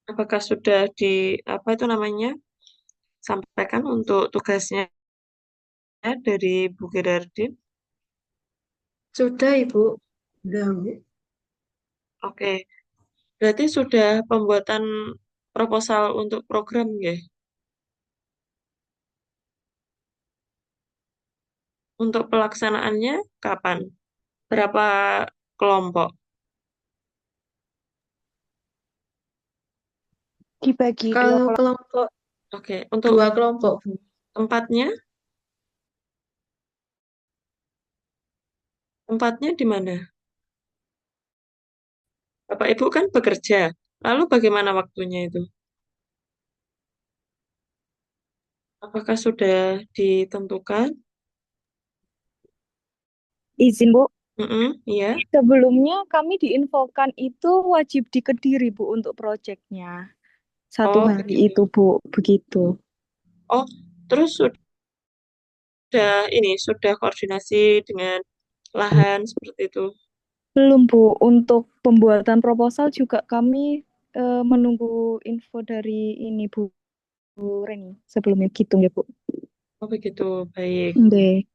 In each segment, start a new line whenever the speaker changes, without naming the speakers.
Apakah sudah apa itu namanya, sampaikan untuk tugasnya dari Bu Gerardin?
Sudah, Ibu. Sudah, Bu.
Oke, berarti sudah pembuatan proposal untuk program ya? Untuk pelaksanaannya kapan? Berapa kelompok?
Dibagi dua
Kalau
kelompok.
kelompok,
Oke, untuk
dua kelompok, Bu.
tempatnya, tempatnya di mana? Bapak Ibu kan bekerja, lalu bagaimana waktunya itu? Apakah sudah ditentukan?
Izin, Bu.
Iya.
Sebelumnya kami diinfokan itu wajib di Kediri, Bu, untuk proyeknya. Satu
Oh,
hari
begitu.
itu, Bu. Begitu.
Oh, terus sudah koordinasi dengan lahan seperti itu.
Belum, Bu. Untuk pembuatan proposal juga kami menunggu info dari ini, Bu Reni. Sebelumnya gitu ya, Bu.
Oh, begitu. Baik.
Oke.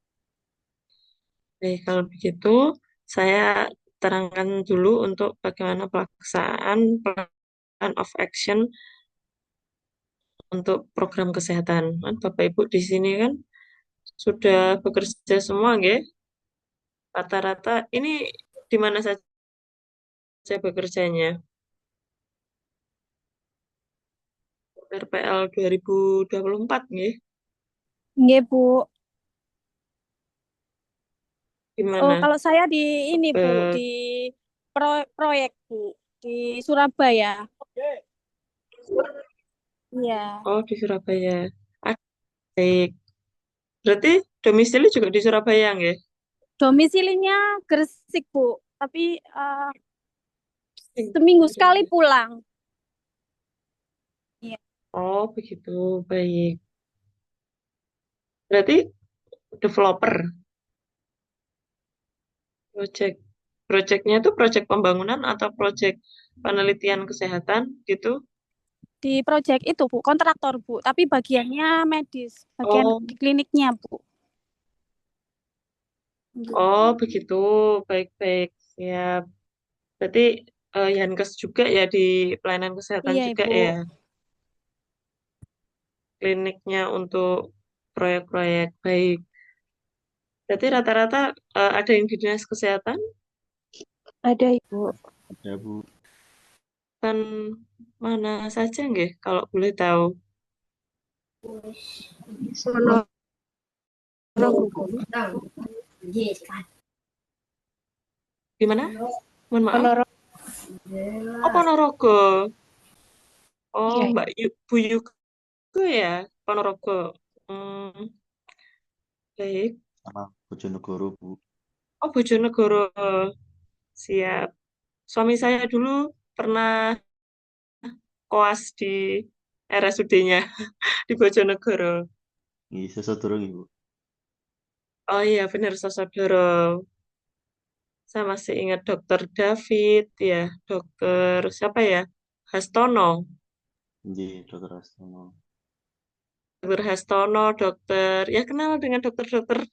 Baik, kalau begitu saya terangkan dulu untuk bagaimana pelaksanaan plan of action untuk program kesehatan. Kan Bapak Ibu di sini kan sudah bekerja semua, nggih? Rata-rata ini di mana saja bekerjanya? RPL 2024, nggih?
Nggih, Bu. Oh,
Gimana?
kalau saya di ini, Bu, di
Eh,
proyek, Bu, di Surabaya. Iya.
oh, di Surabaya. Ah, baik. Berarti domisili juga di Surabaya, nggih?
Domisilinya Gresik, Bu. Tapi seminggu sekali pulang. Iya.
Oh, begitu. Baik. Berarti developer project. Projectnya itu project pembangunan atau project penelitian kesehatan gitu?
Di proyek itu, Bu, kontraktor, Bu. Tapi bagiannya medis, bagian
Oh,
di kliniknya, Bu. Iya.
oh begitu. Baik-baik. Ya, berarti Yankes juga ya di pelayanan kesehatan
Iya,
juga
Ibu.
ya. Kliniknya untuk proyek-proyek baik. Berarti rata-rata ada yang di dinas kesehatan
Ada, Ibu.
Ada Bu.
kan mana saja nggih kalau boleh tahu.
Ponorogo.
Di mana? Mohon maaf.
Ponorogo.
Oh, Ponorogo. Oh,
Iya,
Mbak Bu Yuko ya, Ponorogo. Hmm, baik.
Sama Bojonegoro Bu.
Oh, Bojonegoro. Siap. Suami saya dulu pernah koas di RSUD-nya di Bojonegoro.
Ini sesedurung Ibu.
Oh iya, benar Sosodoro. Saya masih ingat Dokter David, ya, Dokter siapa ya? Hastono.
Ini Dokter Astono.
Dokter Hastono, dokter, ya kenal dengan dokter-dokter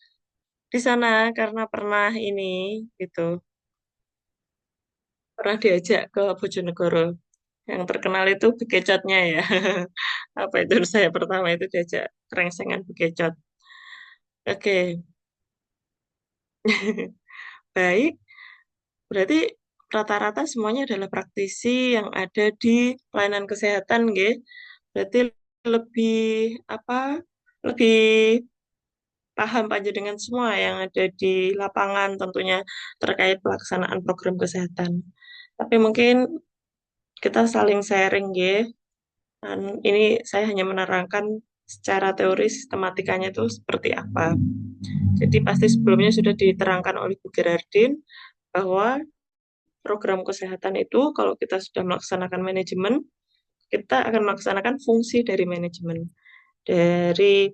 di sana karena pernah ini, gitu, pernah diajak ke Bojonegoro. Yang terkenal itu bekecotnya ya. Apa itu saya pertama itu diajak rengsengan bekecot. Oke, baik. Berarti rata-rata semuanya adalah praktisi yang ada di pelayanan kesehatan, nggih. Berarti lebih apa? Lebih paham panjenengan semua yang ada di lapangan tentunya terkait pelaksanaan program kesehatan. Tapi mungkin kita saling sharing ya. Ini saya hanya menerangkan secara teori sistematikanya itu seperti apa. Jadi pasti sebelumnya sudah diterangkan oleh Bu Gerardin bahwa program kesehatan itu kalau kita sudah melaksanakan manajemen, kita akan melaksanakan fungsi dari manajemen. Dari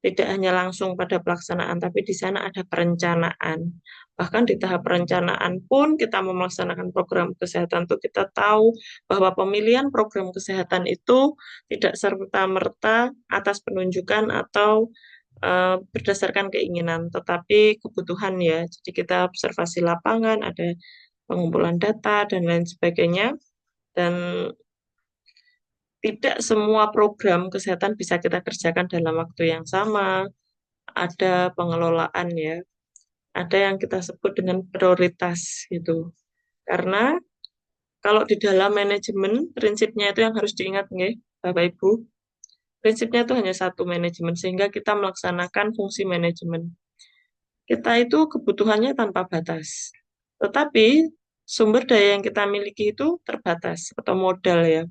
Tidak hanya langsung pada pelaksanaan, tapi di sana ada perencanaan. Bahkan di tahap perencanaan pun kita mau melaksanakan program kesehatan itu kita tahu bahwa pemilihan program kesehatan itu tidak serta-merta atas penunjukan atau berdasarkan keinginan, tetapi kebutuhan ya. Jadi kita observasi lapangan, ada pengumpulan data, dan lain sebagainya. Dan tidak semua program kesehatan bisa kita kerjakan dalam waktu yang sama. Ada pengelolaan ya. Ada yang kita sebut dengan prioritas gitu. Karena kalau di dalam manajemen, prinsipnya itu yang harus diingat nih, Bapak Ibu. Prinsipnya itu hanya satu manajemen, sehingga kita melaksanakan fungsi manajemen. Kita itu kebutuhannya tanpa batas. Tetapi sumber daya yang kita miliki itu terbatas atau modal ya.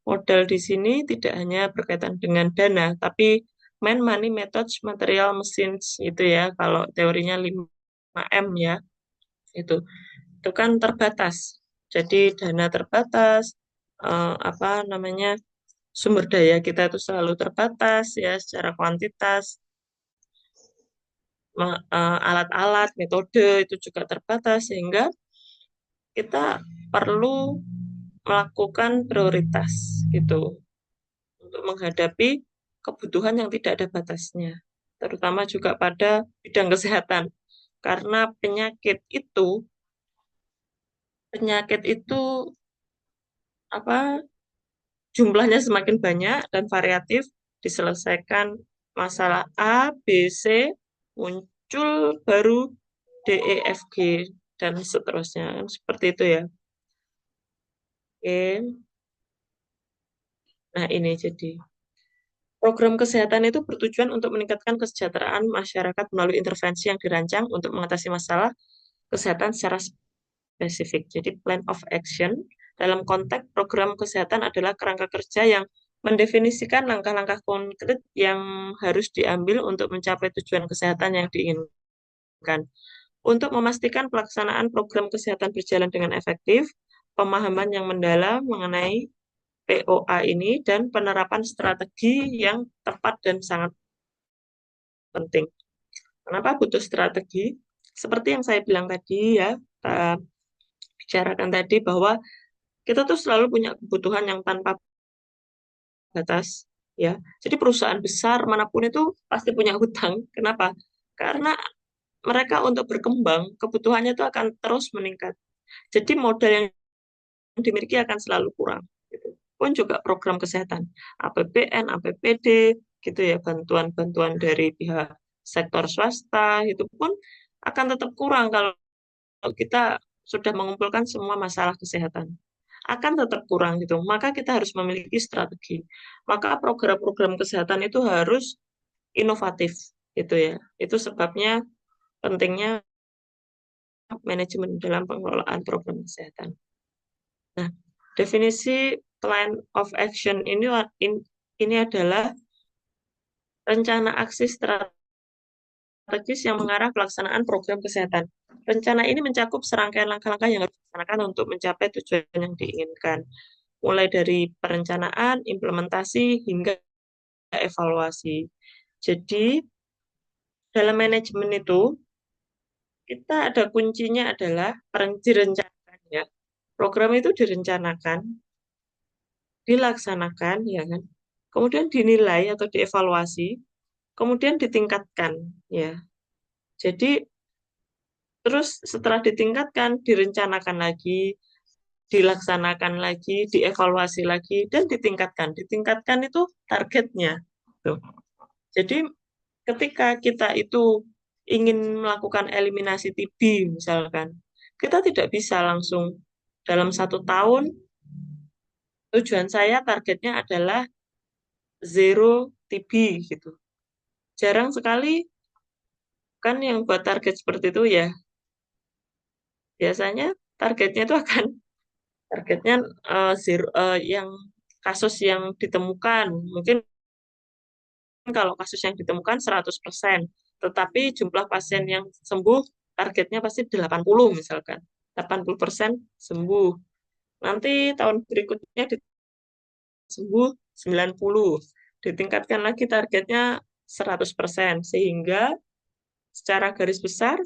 Modal di sini tidak hanya berkaitan dengan dana, tapi man, money, methods, material, machines itu ya. Kalau teorinya 5M ya, itu. Itu kan terbatas. Jadi dana terbatas, apa namanya, sumber daya kita itu selalu terbatas ya secara kuantitas, alat-alat, metode itu juga terbatas sehingga kita perlu melakukan prioritas gitu untuk menghadapi kebutuhan yang tidak ada batasnya, terutama juga pada bidang kesehatan. Karena penyakit itu apa jumlahnya semakin banyak dan variatif, diselesaikan masalah A, B, C, muncul baru D, E, F, G, dan seterusnya. Kan seperti itu ya. Oke. Nah, ini jadi. Program kesehatan itu bertujuan untuk meningkatkan kesejahteraan masyarakat melalui intervensi yang dirancang untuk mengatasi masalah kesehatan secara spesifik. Jadi plan of action dalam konteks program kesehatan adalah kerangka kerja yang mendefinisikan langkah-langkah konkret yang harus diambil untuk mencapai tujuan kesehatan yang diinginkan. Untuk memastikan pelaksanaan program kesehatan berjalan dengan efektif, pemahaman yang mendalam mengenai POA ini dan penerapan strategi yang tepat dan sangat penting. Kenapa butuh strategi? Seperti yang saya bilang tadi ya, kita bicarakan tadi bahwa kita tuh selalu punya kebutuhan yang tanpa batas ya. Jadi perusahaan besar manapun itu pasti punya hutang. Kenapa? Karena mereka untuk berkembang kebutuhannya itu akan terus meningkat. Jadi modal yang dimiliki akan selalu kurang. Gitu. Pun juga program kesehatan, APBN, APBD, gitu ya, bantuan-bantuan dari pihak sektor swasta, itu pun akan tetap kurang kalau kita sudah mengumpulkan semua masalah kesehatan. Akan tetap kurang gitu. Maka kita harus memiliki strategi. Maka program-program kesehatan itu harus inovatif gitu ya. Itu sebabnya pentingnya manajemen dalam pengelolaan program kesehatan. Nah, definisi plan of action ini adalah rencana aksi strategis yang mengarah pelaksanaan program kesehatan. Rencana ini mencakup serangkaian langkah-langkah yang harus dilaksanakan untuk mencapai tujuan yang diinginkan, mulai dari perencanaan, implementasi, hingga evaluasi. Jadi, dalam manajemen itu, kita ada kuncinya adalah direncanakan ya. Program itu direncanakan, dilaksanakan, ya kan? Kemudian dinilai atau dievaluasi, kemudian ditingkatkan, ya. Jadi terus setelah ditingkatkan, direncanakan lagi, dilaksanakan lagi, dievaluasi lagi, dan ditingkatkan. Ditingkatkan itu targetnya. Tuh. Jadi ketika kita itu ingin melakukan eliminasi TB misalkan, kita tidak bisa langsung dalam 1 tahun, tujuan saya targetnya adalah zero TB gitu. Jarang sekali kan yang buat target seperti itu ya. Biasanya targetnya itu akan targetnya yang kasus yang ditemukan. Mungkin kalau kasus yang ditemukan 100%, tetapi jumlah pasien yang sembuh targetnya pasti 80 misalkan. 80% sembuh. Nanti tahun berikutnya sembuh 90. Ditingkatkan lagi targetnya 100%. Sehingga secara garis besar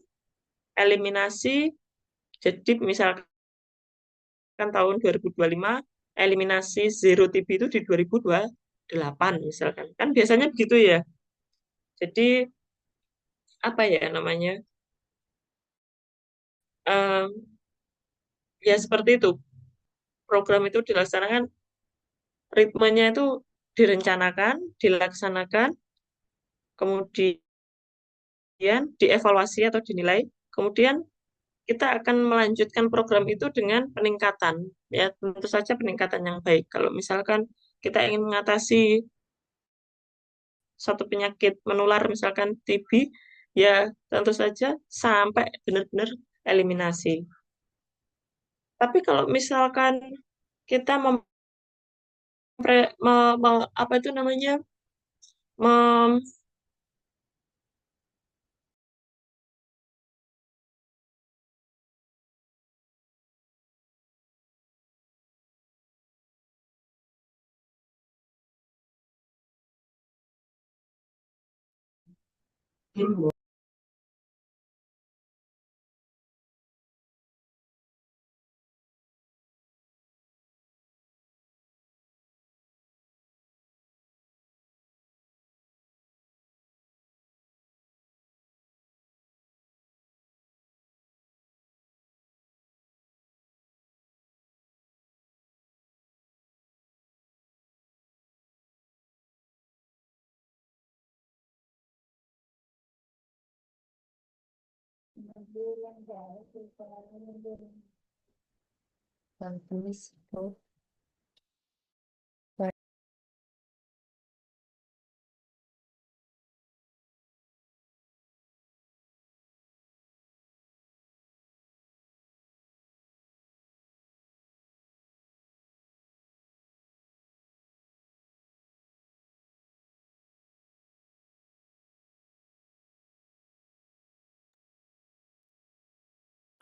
eliminasi, jadi misalkan tahun 2025 eliminasi zero TB itu di 2028 misalkan. Kan biasanya begitu ya. Jadi apa ya namanya? Em, ya seperti itu. Program itu dilaksanakan, ritmenya itu direncanakan, dilaksanakan, kemudian dievaluasi atau dinilai, kemudian kita akan melanjutkan program itu dengan peningkatan. Ya, tentu saja peningkatan yang baik. Kalau misalkan kita ingin mengatasi satu penyakit menular, misalkan TB, ya tentu saja sampai benar-benar eliminasi. Tapi kalau misalkan kita apa itu namanya, mem,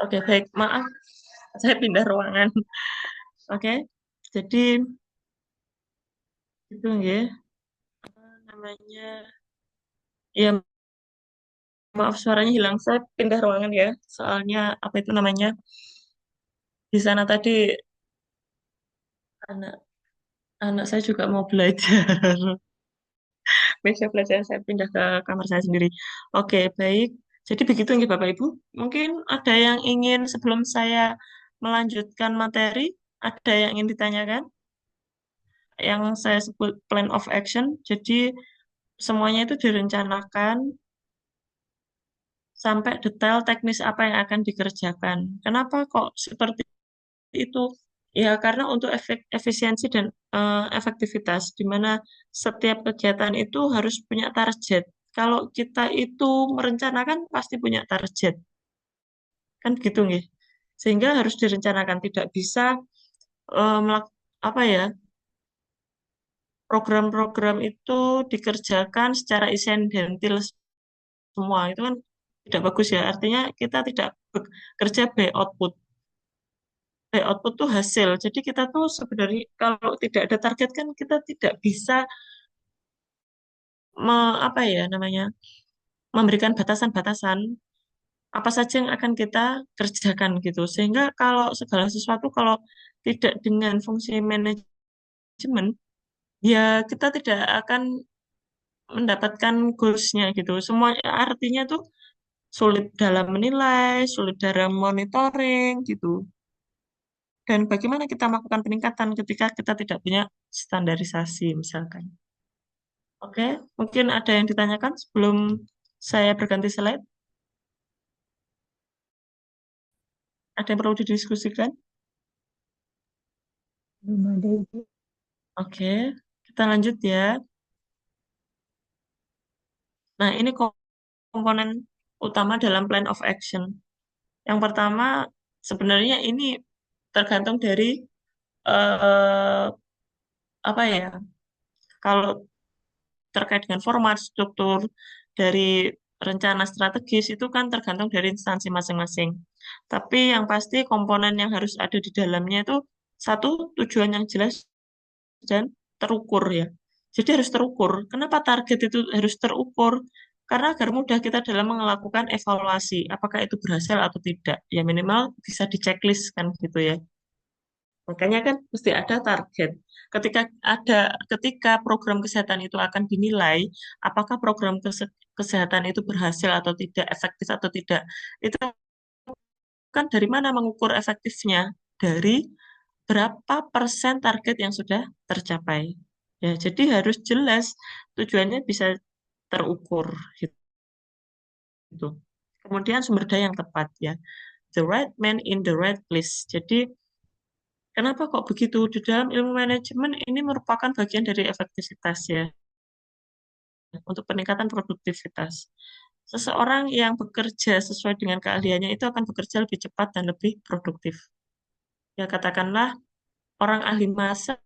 oke baik, maaf, saya pindah ruangan. Oke, jadi itu ya namanya, ya maaf suaranya hilang, saya pindah ruangan ya, soalnya apa itu namanya, di sana tadi anak anak saya juga mau belajar. Meja belajar saya pindah ke kamar saya sendiri. Oke, baik. Jadi begitu ya Bapak Ibu. Mungkin ada yang ingin sebelum saya melanjutkan materi, ada yang ingin ditanyakan? Yang saya sebut plan of action. Jadi semuanya itu direncanakan sampai detail teknis apa yang akan dikerjakan. Kenapa kok seperti itu? Ya, karena untuk efisiensi dan efektivitas, di mana setiap kegiatan itu harus punya target. Kalau kita itu merencanakan, pasti punya target. Kan gitu, nggih. Sehingga harus direncanakan, tidak bisa apa ya, program-program itu dikerjakan secara insidentil semua. Itu kan tidak bagus ya. Artinya kita tidak bekerja by output. Output tuh hasil. Jadi kita tuh sebenarnya kalau tidak ada target kan kita tidak bisa apa ya namanya, memberikan batasan-batasan apa saja yang akan kita kerjakan gitu. Sehingga kalau segala sesuatu kalau tidak dengan fungsi manajemen, ya kita tidak akan mendapatkan goals-nya gitu. Semua artinya tuh sulit dalam menilai, sulit dalam monitoring gitu. Dan bagaimana kita melakukan peningkatan ketika kita tidak punya standarisasi misalkan. Oke, mungkin ada yang ditanyakan sebelum saya berganti slide. Ada yang perlu didiskusikan?
Belum ada, Ibu.
Oke, kita lanjut ya. Nah, ini komponen utama dalam plan of action. Yang pertama, sebenarnya ini tergantung dari eh, apa ya? Kalau terkait dengan format, struktur dari rencana strategis itu kan tergantung dari instansi masing-masing. Tapi yang pasti komponen yang harus ada di dalamnya itu satu, tujuan yang jelas dan terukur ya. Jadi harus terukur. Kenapa target itu harus terukur? Karena agar mudah kita dalam melakukan evaluasi, apakah itu berhasil atau tidak. Ya minimal bisa di-checklist kan gitu ya. Makanya kan mesti ada target. Ketika program kesehatan itu akan dinilai, apakah program kesehatan itu berhasil atau tidak, efektif atau tidak. Itu kan dari mana mengukur efektifnya? Dari berapa persen target yang sudah tercapai. Ya, jadi harus jelas tujuannya bisa terukur gitu. Kemudian sumber daya yang tepat ya. The right man in the right place. Jadi kenapa kok begitu? Di dalam ilmu manajemen ini merupakan bagian dari efektivitas ya, untuk peningkatan produktivitas. Seseorang yang bekerja sesuai dengan keahliannya itu akan bekerja lebih cepat dan lebih produktif. Ya katakanlah orang ahli masak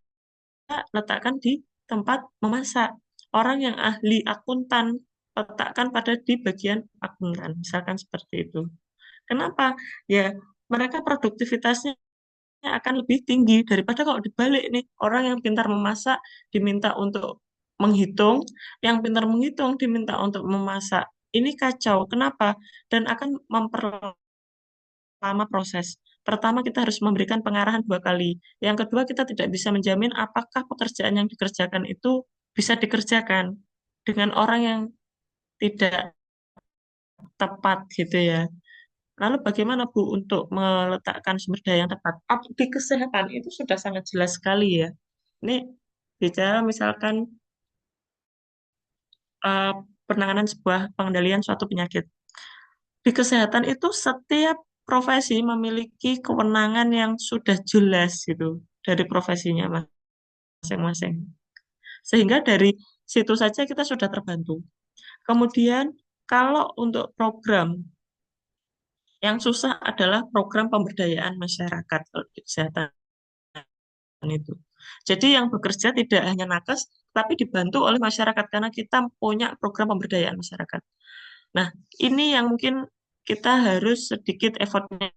letakkan di tempat memasak. Orang yang ahli akuntan letakkan pada di bagian akuntan, misalkan seperti itu. Kenapa? Ya mereka produktivitasnya akan lebih tinggi daripada kalau dibalik nih, orang yang pintar memasak diminta untuk menghitung, yang pintar menghitung diminta untuk memasak. Ini kacau. Kenapa? Dan akan memperlama proses. Pertama, kita harus memberikan pengarahan 2 kali. Yang kedua, kita tidak bisa menjamin apakah pekerjaan yang dikerjakan itu bisa dikerjakan dengan orang yang tidak tepat gitu ya. Lalu bagaimana Bu untuk meletakkan sumber daya yang tepat? Di kesehatan itu sudah sangat jelas sekali ya. Ini bicara misalkan eh, penanganan sebuah pengendalian suatu penyakit. Di kesehatan itu setiap profesi memiliki kewenangan yang sudah jelas gitu dari profesinya masing-masing. Sehingga dari situ saja kita sudah terbantu. Kemudian kalau untuk program yang susah adalah program pemberdayaan masyarakat kalau di kesehatan itu. Jadi yang bekerja tidak hanya nakes, tapi dibantu oleh masyarakat karena kita punya program pemberdayaan masyarakat. Nah, ini yang mungkin kita harus sedikit effortnya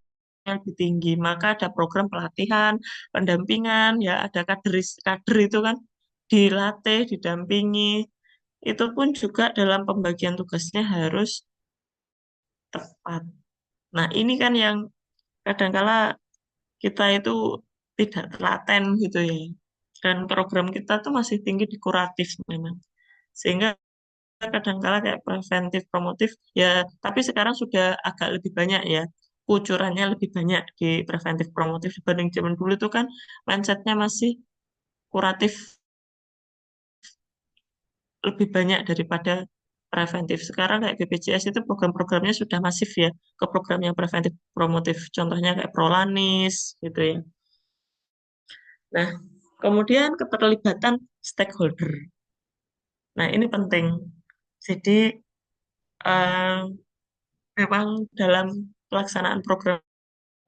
lebih tinggi. Maka ada program pelatihan, pendampingan, ya ada kader itu kan dilatih, didampingi. Itu pun juga dalam pembagian tugasnya harus tepat. Nah, ini kan yang kadangkala kita itu tidak telaten gitu ya. Dan program kita tuh masih tinggi di kuratif memang. Sehingga kadangkala kayak preventif promotif ya, tapi sekarang sudah agak lebih banyak ya. Kucurannya lebih banyak di preventif promotif dibanding zaman dulu itu kan mindsetnya masih kuratif lebih banyak daripada preventif. Sekarang kayak BPJS itu program-programnya sudah masif ya ke program yang preventif promotif. Contohnya kayak Prolanis gitu ya. Nah, kemudian keterlibatan stakeholder. Nah, ini penting. Jadi, eh, memang dalam pelaksanaan program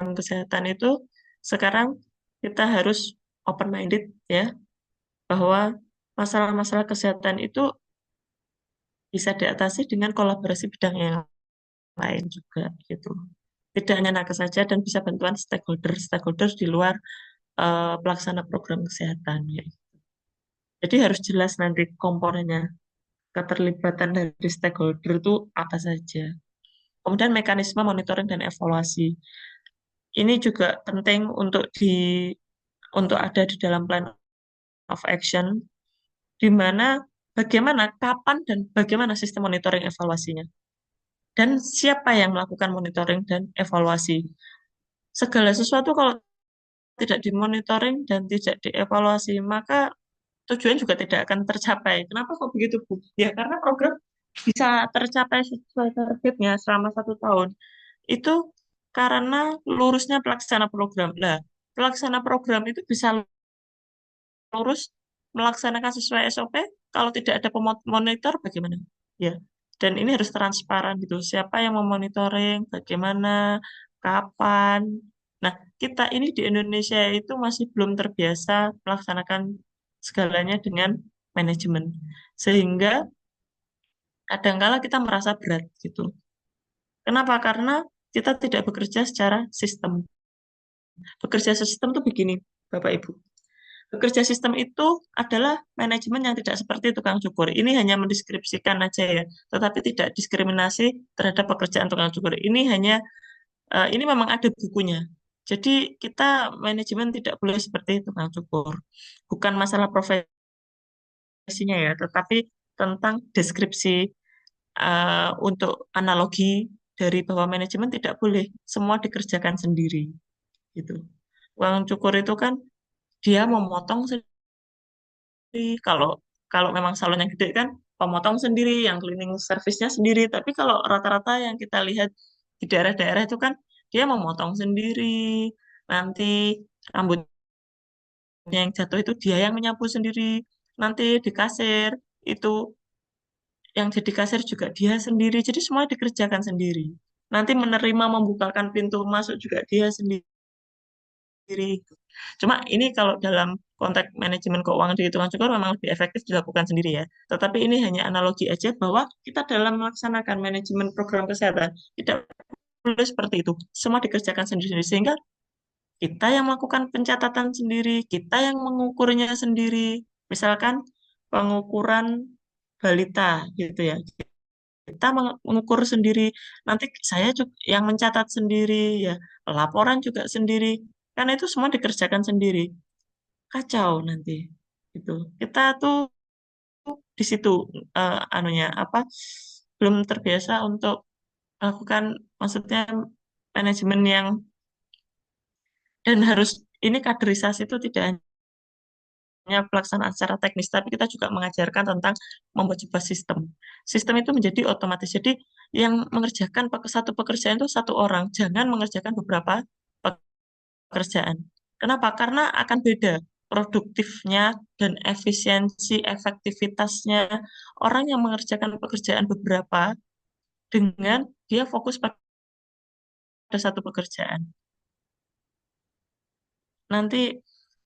kesehatan itu sekarang kita harus open-minded ya, bahwa masalah-masalah kesehatan itu bisa diatasi dengan kolaborasi bidang yang lain juga gitu. Tidak hanya nakes saja dan bisa bantuan stakeholder di luar pelaksana program kesehatan ya. Jadi harus jelas nanti komponennya, keterlibatan dari stakeholder itu apa saja. Kemudian mekanisme monitoring dan evaluasi. Ini juga penting untuk ada di dalam plan of action, di mana bagaimana, kapan, dan bagaimana sistem monitoring evaluasinya. Dan siapa yang melakukan monitoring dan evaluasi. Segala sesuatu kalau tidak dimonitoring dan tidak dievaluasi, maka tujuan juga tidak akan tercapai. Kenapa kok begitu, Bu? Ya, karena program bisa tercapai sesuai targetnya selama 1 tahun. Itu karena lurusnya pelaksana program. Nah, pelaksana program itu bisa lurus melaksanakan sesuai SOP, kalau tidak ada pemonitor bagaimana? Ya, dan ini harus transparan gitu. Siapa yang memonitoring, bagaimana, kapan. Nah, kita ini di Indonesia itu masih belum terbiasa melaksanakan segalanya dengan manajemen. Sehingga kadangkala kita merasa berat gitu. Kenapa? Karena kita tidak bekerja secara sistem. Bekerja sistem tuh begini, Bapak Ibu. Bekerja sistem itu adalah manajemen yang tidak seperti tukang cukur. Ini hanya mendeskripsikan aja ya, tetapi tidak diskriminasi terhadap pekerjaan tukang cukur. Ini memang ada bukunya. Jadi kita manajemen tidak boleh seperti tukang cukur. Bukan masalah profesinya ya, tetapi tentang deskripsi untuk analogi dari bahwa manajemen tidak boleh semua dikerjakan sendiri gitu. Tukang cukur itu kan dia memotong sendiri. Kalau kalau memang salon yang gede kan pemotong sendiri, yang cleaning service-nya sendiri. Tapi kalau rata-rata yang kita lihat di daerah-daerah itu kan dia memotong sendiri. Nanti rambutnya yang jatuh itu dia yang menyapu sendiri. Nanti di kasir itu yang jadi kasir juga dia sendiri. Jadi semua dikerjakan sendiri. Nanti menerima membukakan pintu masuk juga dia sendiri. Cuma ini kalau dalam konteks manajemen keuangan di hitungan cukur memang lebih efektif dilakukan sendiri ya. Tetapi ini hanya analogi aja bahwa kita dalam melaksanakan manajemen program kesehatan tidak boleh seperti itu. Semua dikerjakan sendiri sehingga kita yang melakukan pencatatan sendiri, kita yang mengukurnya sendiri. Misalkan pengukuran balita gitu ya. Kita mengukur sendiri. Nanti saya juga yang mencatat sendiri ya. Laporan juga sendiri. Karena itu semua dikerjakan sendiri. Kacau nanti. Gitu. Kita tuh di situ anunya apa belum terbiasa untuk melakukan maksudnya manajemen yang dan harus ini kaderisasi itu tidak hanya pelaksanaan secara teknis, tapi kita juga mengajarkan tentang membuat sebuah sistem. Sistem itu menjadi otomatis. Jadi yang mengerjakan satu pekerjaan itu satu orang, jangan mengerjakan beberapa pekerjaan. Kenapa? Karena akan beda produktifnya dan efisiensi, efektivitasnya orang yang mengerjakan pekerjaan beberapa dengan dia fokus pada satu pekerjaan. Nanti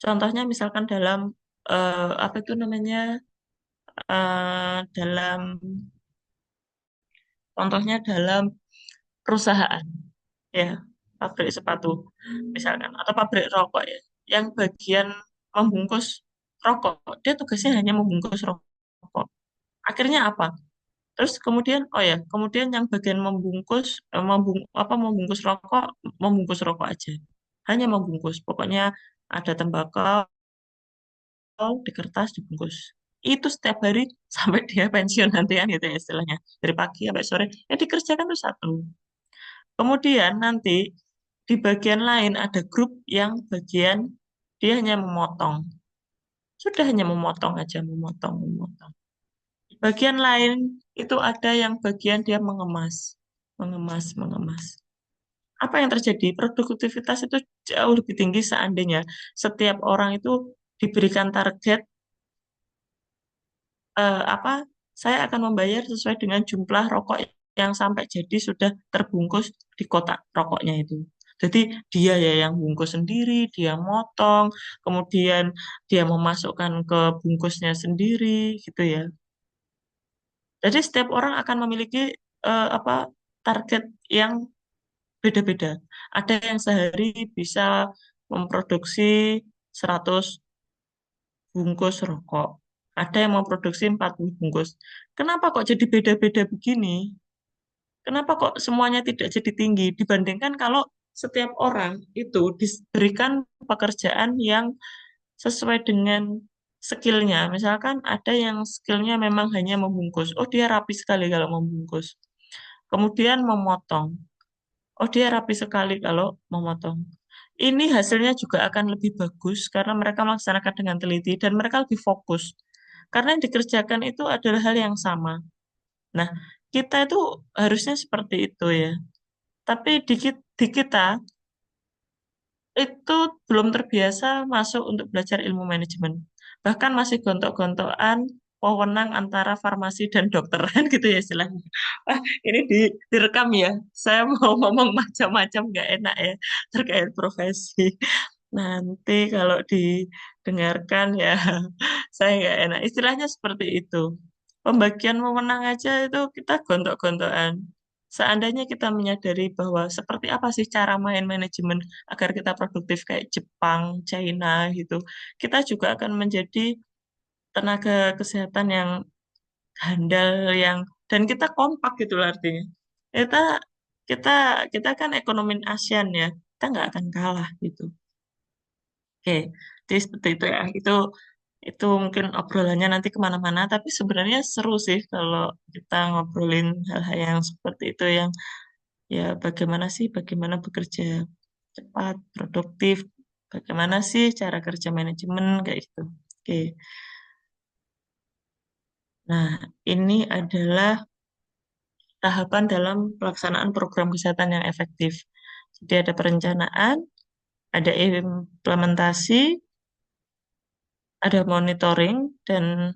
contohnya misalkan dalam apa itu namanya dalam contohnya dalam perusahaan ya pabrik sepatu misalkan atau pabrik rokok ya yang bagian membungkus rokok dia tugasnya hanya membungkus rokok akhirnya apa terus kemudian yang bagian membungkus rokok aja hanya membungkus pokoknya ada tembakau di kertas dibungkus itu setiap hari sampai dia pensiun nanti kan gitu ya istilahnya dari pagi sampai sore yang dikerjakan tuh satu. Kemudian nanti di bagian lain ada grup yang bagian dia hanya memotong. Sudah hanya memotong aja, memotong, memotong. Di bagian lain itu ada yang bagian dia mengemas, mengemas, mengemas. Apa yang terjadi? Produktivitas itu jauh lebih tinggi seandainya setiap orang itu diberikan target apa? Saya akan membayar sesuai dengan jumlah rokok yang sampai jadi sudah terbungkus di kotak rokoknya itu. Jadi dia ya yang bungkus sendiri, dia motong, kemudian dia memasukkan ke bungkusnya sendiri, gitu ya. Jadi setiap orang akan memiliki target yang beda-beda. Ada yang sehari bisa memproduksi 100 bungkus rokok. Ada yang memproduksi 40 bungkus. Kenapa kok jadi beda-beda begini? Kenapa kok semuanya tidak jadi tinggi dibandingkan kalau setiap orang itu diberikan pekerjaan yang sesuai dengan skillnya. Misalkan ada yang skillnya memang hanya membungkus. Oh dia rapi sekali kalau membungkus. Kemudian memotong. Oh dia rapi sekali kalau memotong. Ini hasilnya juga akan lebih bagus karena mereka melaksanakan dengan teliti dan mereka lebih fokus. Karena yang dikerjakan itu adalah hal yang sama. Nah, kita itu harusnya seperti itu ya. Tapi di kita itu belum terbiasa masuk untuk belajar ilmu manajemen. Bahkan masih gontok-gontokan wewenang antara farmasi dan dokteran gitu ya istilahnya. Wah, ini direkam ya. Saya mau ngomong macam-macam nggak enak ya terkait profesi. Nanti kalau didengarkan ya saya nggak enak. Istilahnya seperti itu. Pembagian wewenang aja itu kita gontok-gontokan. seandainya kita menyadari bahwa seperti apa sih cara main manajemen agar kita produktif kayak Jepang, China gitu, kita juga akan menjadi tenaga kesehatan yang handal yang dan kita kompak gitu loh artinya. Kita kita kita kan ekonomi ASEAN ya, kita nggak akan kalah gitu. Oke, jadi seperti itu ya. Itu mungkin obrolannya nanti kemana-mana, tapi sebenarnya seru sih kalau kita ngobrolin hal-hal yang seperti itu yang ya bagaimana bekerja cepat, produktif, bagaimana sih cara kerja manajemen kayak gitu. Oke, nah ini adalah tahapan dalam pelaksanaan program kesehatan yang efektif. Jadi ada perencanaan, ada implementasi, ada monitoring dan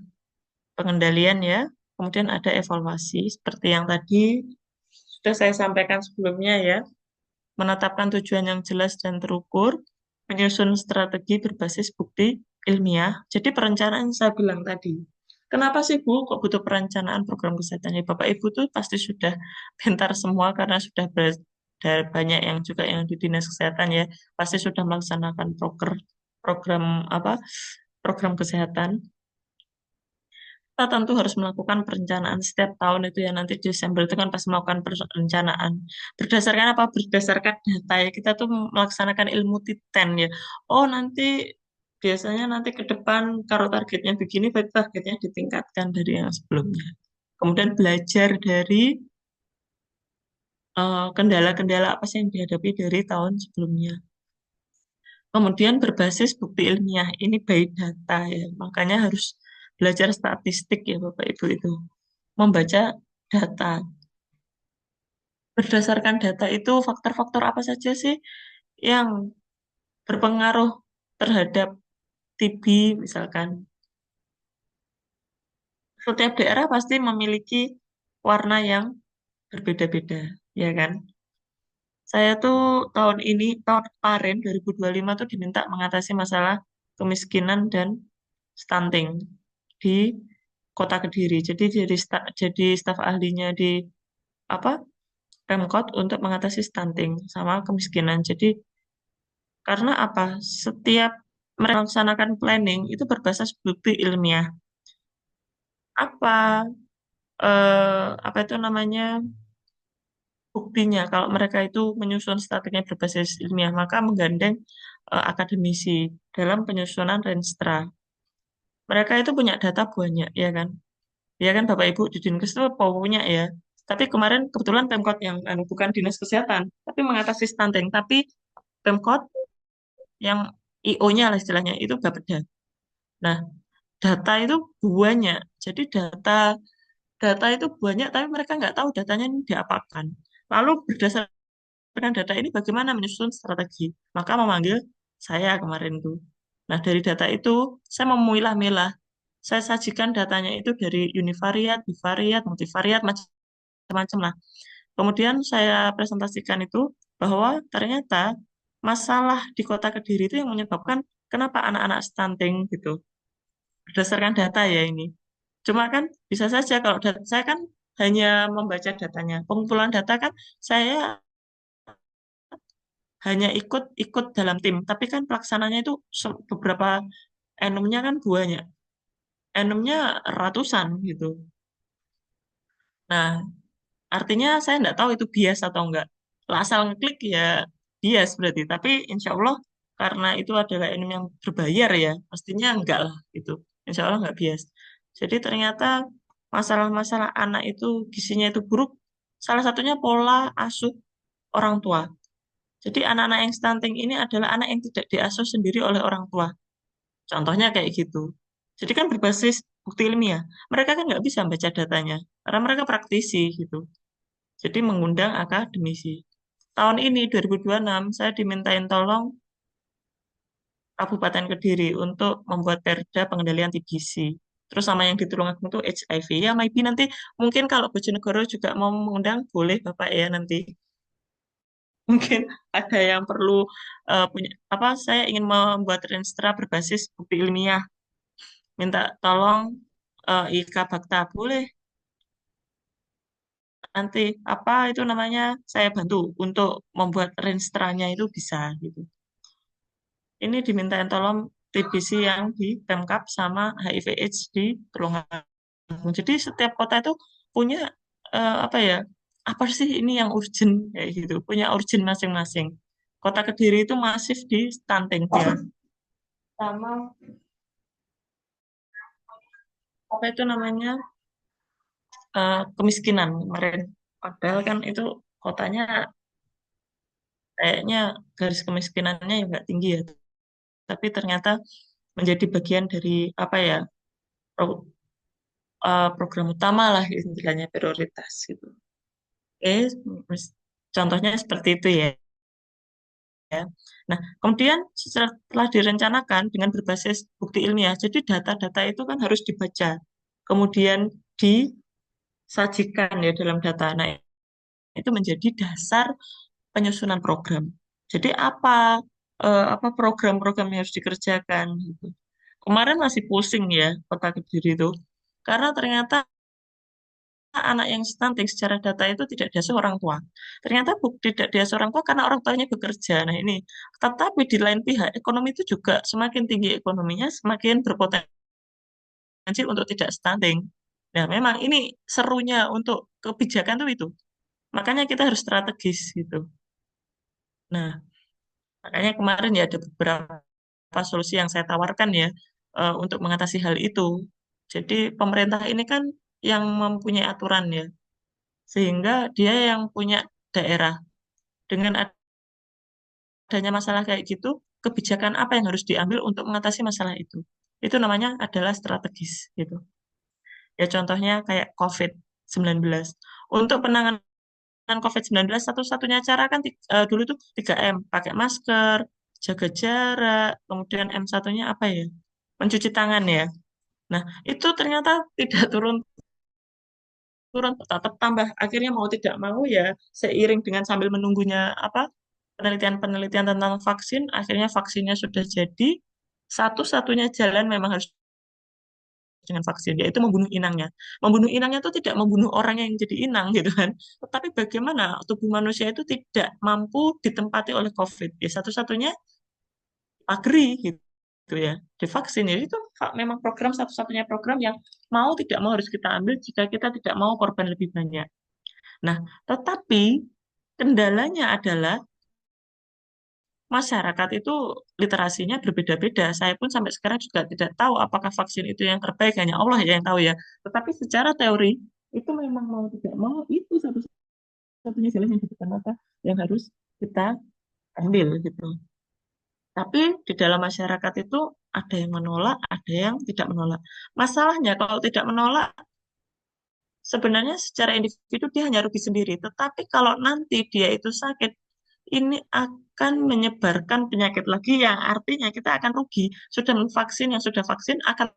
pengendalian ya. Kemudian ada evaluasi seperti yang tadi sudah saya sampaikan sebelumnya ya. Menetapkan tujuan yang jelas dan terukur, menyusun strategi berbasis bukti ilmiah. Jadi perencanaan saya bilang tadi. Kenapa sih Bu kok butuh perencanaan program kesehatan? Ya, Bapak Ibu tuh pasti sudah pintar semua karena sudah banyak yang juga yang di dinas kesehatan ya, pasti sudah melaksanakan program apa program kesehatan. Kita tentu harus melakukan perencanaan setiap tahun itu ya nanti Desember itu kan pas melakukan perencanaan berdasarkan apa berdasarkan data ya kita tuh melaksanakan ilmu titen ya oh nanti biasanya nanti ke depan kalau targetnya begini berarti targetnya ditingkatkan dari yang sebelumnya kemudian belajar dari kendala-kendala apa sih yang dihadapi dari tahun sebelumnya kemudian berbasis bukti ilmiah ini by data ya makanya harus belajar statistik ya Bapak Ibu itu membaca data. Berdasarkan data itu faktor-faktor apa saja sih yang berpengaruh terhadap TB misalkan. Setiap daerah pasti memiliki warna yang berbeda-beda, ya kan? Saya tuh tahun kemarin 2025 tuh diminta mengatasi masalah kemiskinan dan stunting di Kota Kediri. Jadi staf ahlinya di apa Pemkot untuk mengatasi stunting sama kemiskinan. Jadi karena apa? Setiap melaksanakan planning itu berbasis bukti ilmiah. Apa apa itu namanya buktinya? Kalau mereka itu menyusun strategi berbasis ilmiah, maka menggandeng akademisi dalam penyusunan renstra. Mereka itu punya data banyak, ya kan? Ya kan Bapak Ibu di Dinkes itu punya ya. Tapi kemarin kebetulan Pemkot yang bukan dinas kesehatan, tapi mengatasi stunting. Tapi Pemkot yang IO-nya lah istilahnya itu Bapeda. Nah, data itu banyak. Jadi data data itu banyak, tapi mereka nggak tahu datanya ini diapakan. Lalu berdasarkan data ini bagaimana menyusun strategi. Maka memanggil saya kemarin tuh. Nah, dari data itu saya memilah-milah. Saya sajikan datanya itu dari univariat, bivariat, multivariat, macam-macam lah. Kemudian saya presentasikan itu bahwa ternyata masalah di Kota Kediri itu yang menyebabkan kenapa anak-anak stunting gitu. Berdasarkan data ya ini. Cuma kan bisa saja kalau data saya kan hanya membaca datanya. Pengumpulan data kan saya hanya ikut dalam tim, tapi kan pelaksananya itu beberapa enumnya kan banyak. Enumnya ratusan gitu. Nah, artinya saya nggak tahu itu bias atau enggak. Lah asal ngeklik ya bias berarti. Tapi insya Allah karena itu adalah enum yang berbayar ya, pastinya enggak lah gitu. Insya Allah enggak bias. Jadi ternyata masalah-masalah anak itu gizinya itu buruk. Salah satunya pola asuh orang tua. Jadi anak-anak yang stunting ini adalah anak yang tidak diasuh sendiri oleh orang tua. Contohnya kayak gitu. Jadi kan berbasis bukti ilmiah. Mereka kan nggak bisa baca datanya. Karena mereka praktisi gitu. Jadi mengundang akademisi. Tahun ini 2026 saya dimintain tolong Kabupaten Kediri untuk membuat perda pengendalian TBC. Terus sama yang di Tulungagung itu HIV. Ya, maybe nanti mungkin kalau Bojonegoro juga mau mengundang, boleh Bapak ya nanti. Mungkin ada yang perlu punya apa? Saya ingin membuat renstra berbasis bukti ilmiah. Minta tolong IK Bakta boleh. nanti apa itu namanya saya bantu untuk membuat renstranya itu bisa gitu. Ini dimintain tolong TBC yang di Pemkab sama HIV/AIDS di Tulungagung. Jadi setiap kota itu punya apa ya? Apa sih ini yang urgent kayak gitu? Punya urgent masing-masing. Kota Kediri itu masif di stunting dia. Sama apa itu namanya kemiskinan kemarin. Padahal kan itu kotanya kayaknya garis kemiskinannya ya nggak tinggi ya. Tapi ternyata menjadi bagian dari apa ya pro- program utama lah istilahnya prioritas gitu. Oke, contohnya seperti itu ya. Nah, kemudian setelah direncanakan dengan berbasis bukti ilmiah, jadi data-data itu kan harus dibaca, kemudian disajikan ya dalam data. Nah, itu menjadi dasar penyusunan program. Jadi apa program-program yang harus dikerjakan gitu. Kemarin masih pusing ya Kota Kediri itu, karena ternyata anak yang stunting secara data itu tidak diasuh orang tua. Ternyata tidak diasuh orang tua karena orang tuanya bekerja. Nah ini, tetapi di lain pihak ekonomi itu juga semakin tinggi ekonominya, semakin berpotensi untuk tidak stunting. Nah memang ini serunya untuk kebijakan tuh itu. Makanya kita harus strategis gitu. Nah makanya kemarin ya ada beberapa solusi yang saya tawarkan ya untuk mengatasi hal itu. Jadi pemerintah ini kan yang mempunyai aturan ya, sehingga dia yang punya daerah. Dengan adanya masalah kayak gitu, kebijakan apa yang harus diambil untuk mengatasi masalah itu? Itu namanya adalah strategis gitu. Ya contohnya kayak COVID-19. Untuk penanganan COVID-19 satu-satunya cara kan dulu tuh 3M, pakai masker, jaga jarak, kemudian M1-nya apa ya? Mencuci tangan ya. Nah, itu ternyata tidak turun turun tetap tambah akhirnya mau tidak mau ya seiring dengan sambil menunggunya apa penelitian-penelitian tentang vaksin akhirnya vaksinnya sudah jadi satu-satunya jalan memang harus dengan vaksin yaitu membunuh inangnya itu tidak membunuh orang yang jadi inang gitu kan tetapi bagaimana tubuh manusia itu tidak mampu ditempati oleh COVID ya satu-satunya pagri gitu ya divaksin jadi itu memang program satu-satunya program yang mau tidak mau harus kita ambil jika kita tidak mau korban lebih banyak. Nah, tetapi kendalanya adalah masyarakat itu literasinya berbeda-beda. Saya pun sampai sekarang juga tidak tahu apakah vaksin itu yang terbaik, hanya Allah ya yang tahu ya. Tetapi secara teori, itu memang mau tidak mau, itu satu-satunya jalan yang di depan mata yang harus kita ambil gitu. Tapi di dalam masyarakat itu ada yang menolak, ada yang tidak menolak. Masalahnya kalau tidak menolak, sebenarnya secara individu dia hanya rugi sendiri. Tetapi kalau nanti dia itu sakit, ini akan menyebarkan penyakit lagi yang artinya kita akan rugi. Sudah vaksin yang sudah vaksin akan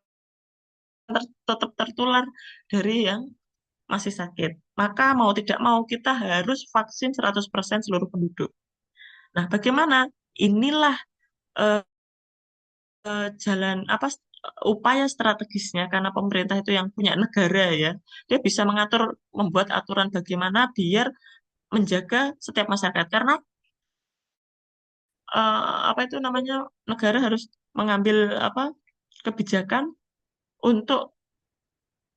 tetap tertular dari yang masih sakit. Maka mau tidak mau kita harus vaksin 100% seluruh penduduk. Nah, bagaimana? Inilah eh, jalan apa upaya strategisnya karena pemerintah itu yang punya negara ya. Dia bisa mengatur membuat aturan bagaimana biar menjaga setiap masyarakat karena apa itu namanya negara harus mengambil apa kebijakan untuk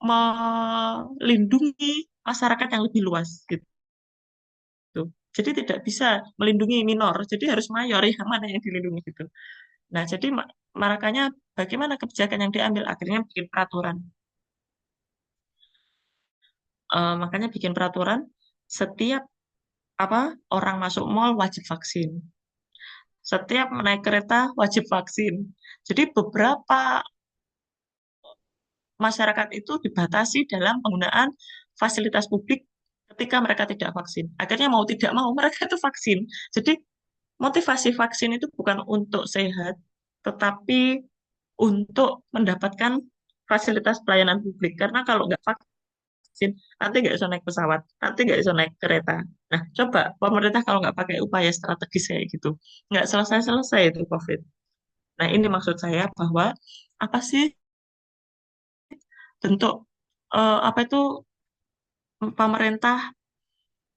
melindungi masyarakat yang lebih luas gitu. Jadi tidak bisa melindungi minor, jadi harus mayor yang mana yang dilindungi gitu. Nah, jadi makanya bagaimana kebijakan yang diambil akhirnya bikin peraturan. Makanya bikin peraturan setiap apa orang masuk mall wajib vaksin. Setiap naik kereta wajib vaksin. Jadi beberapa masyarakat itu dibatasi dalam penggunaan fasilitas publik ketika mereka tidak vaksin. Akhirnya mau tidak mau mereka itu vaksin. Jadi motivasi vaksin itu bukan untuk sehat, tetapi untuk mendapatkan fasilitas pelayanan publik. Karena kalau nggak vaksin, nanti nggak bisa naik pesawat, nanti nggak bisa naik kereta. Nah, coba pemerintah kalau nggak pakai upaya strategis kayak gitu, nggak selesai-selesai itu COVID. Nah, ini maksud saya bahwa apa sih bentuk apa itu pemerintah,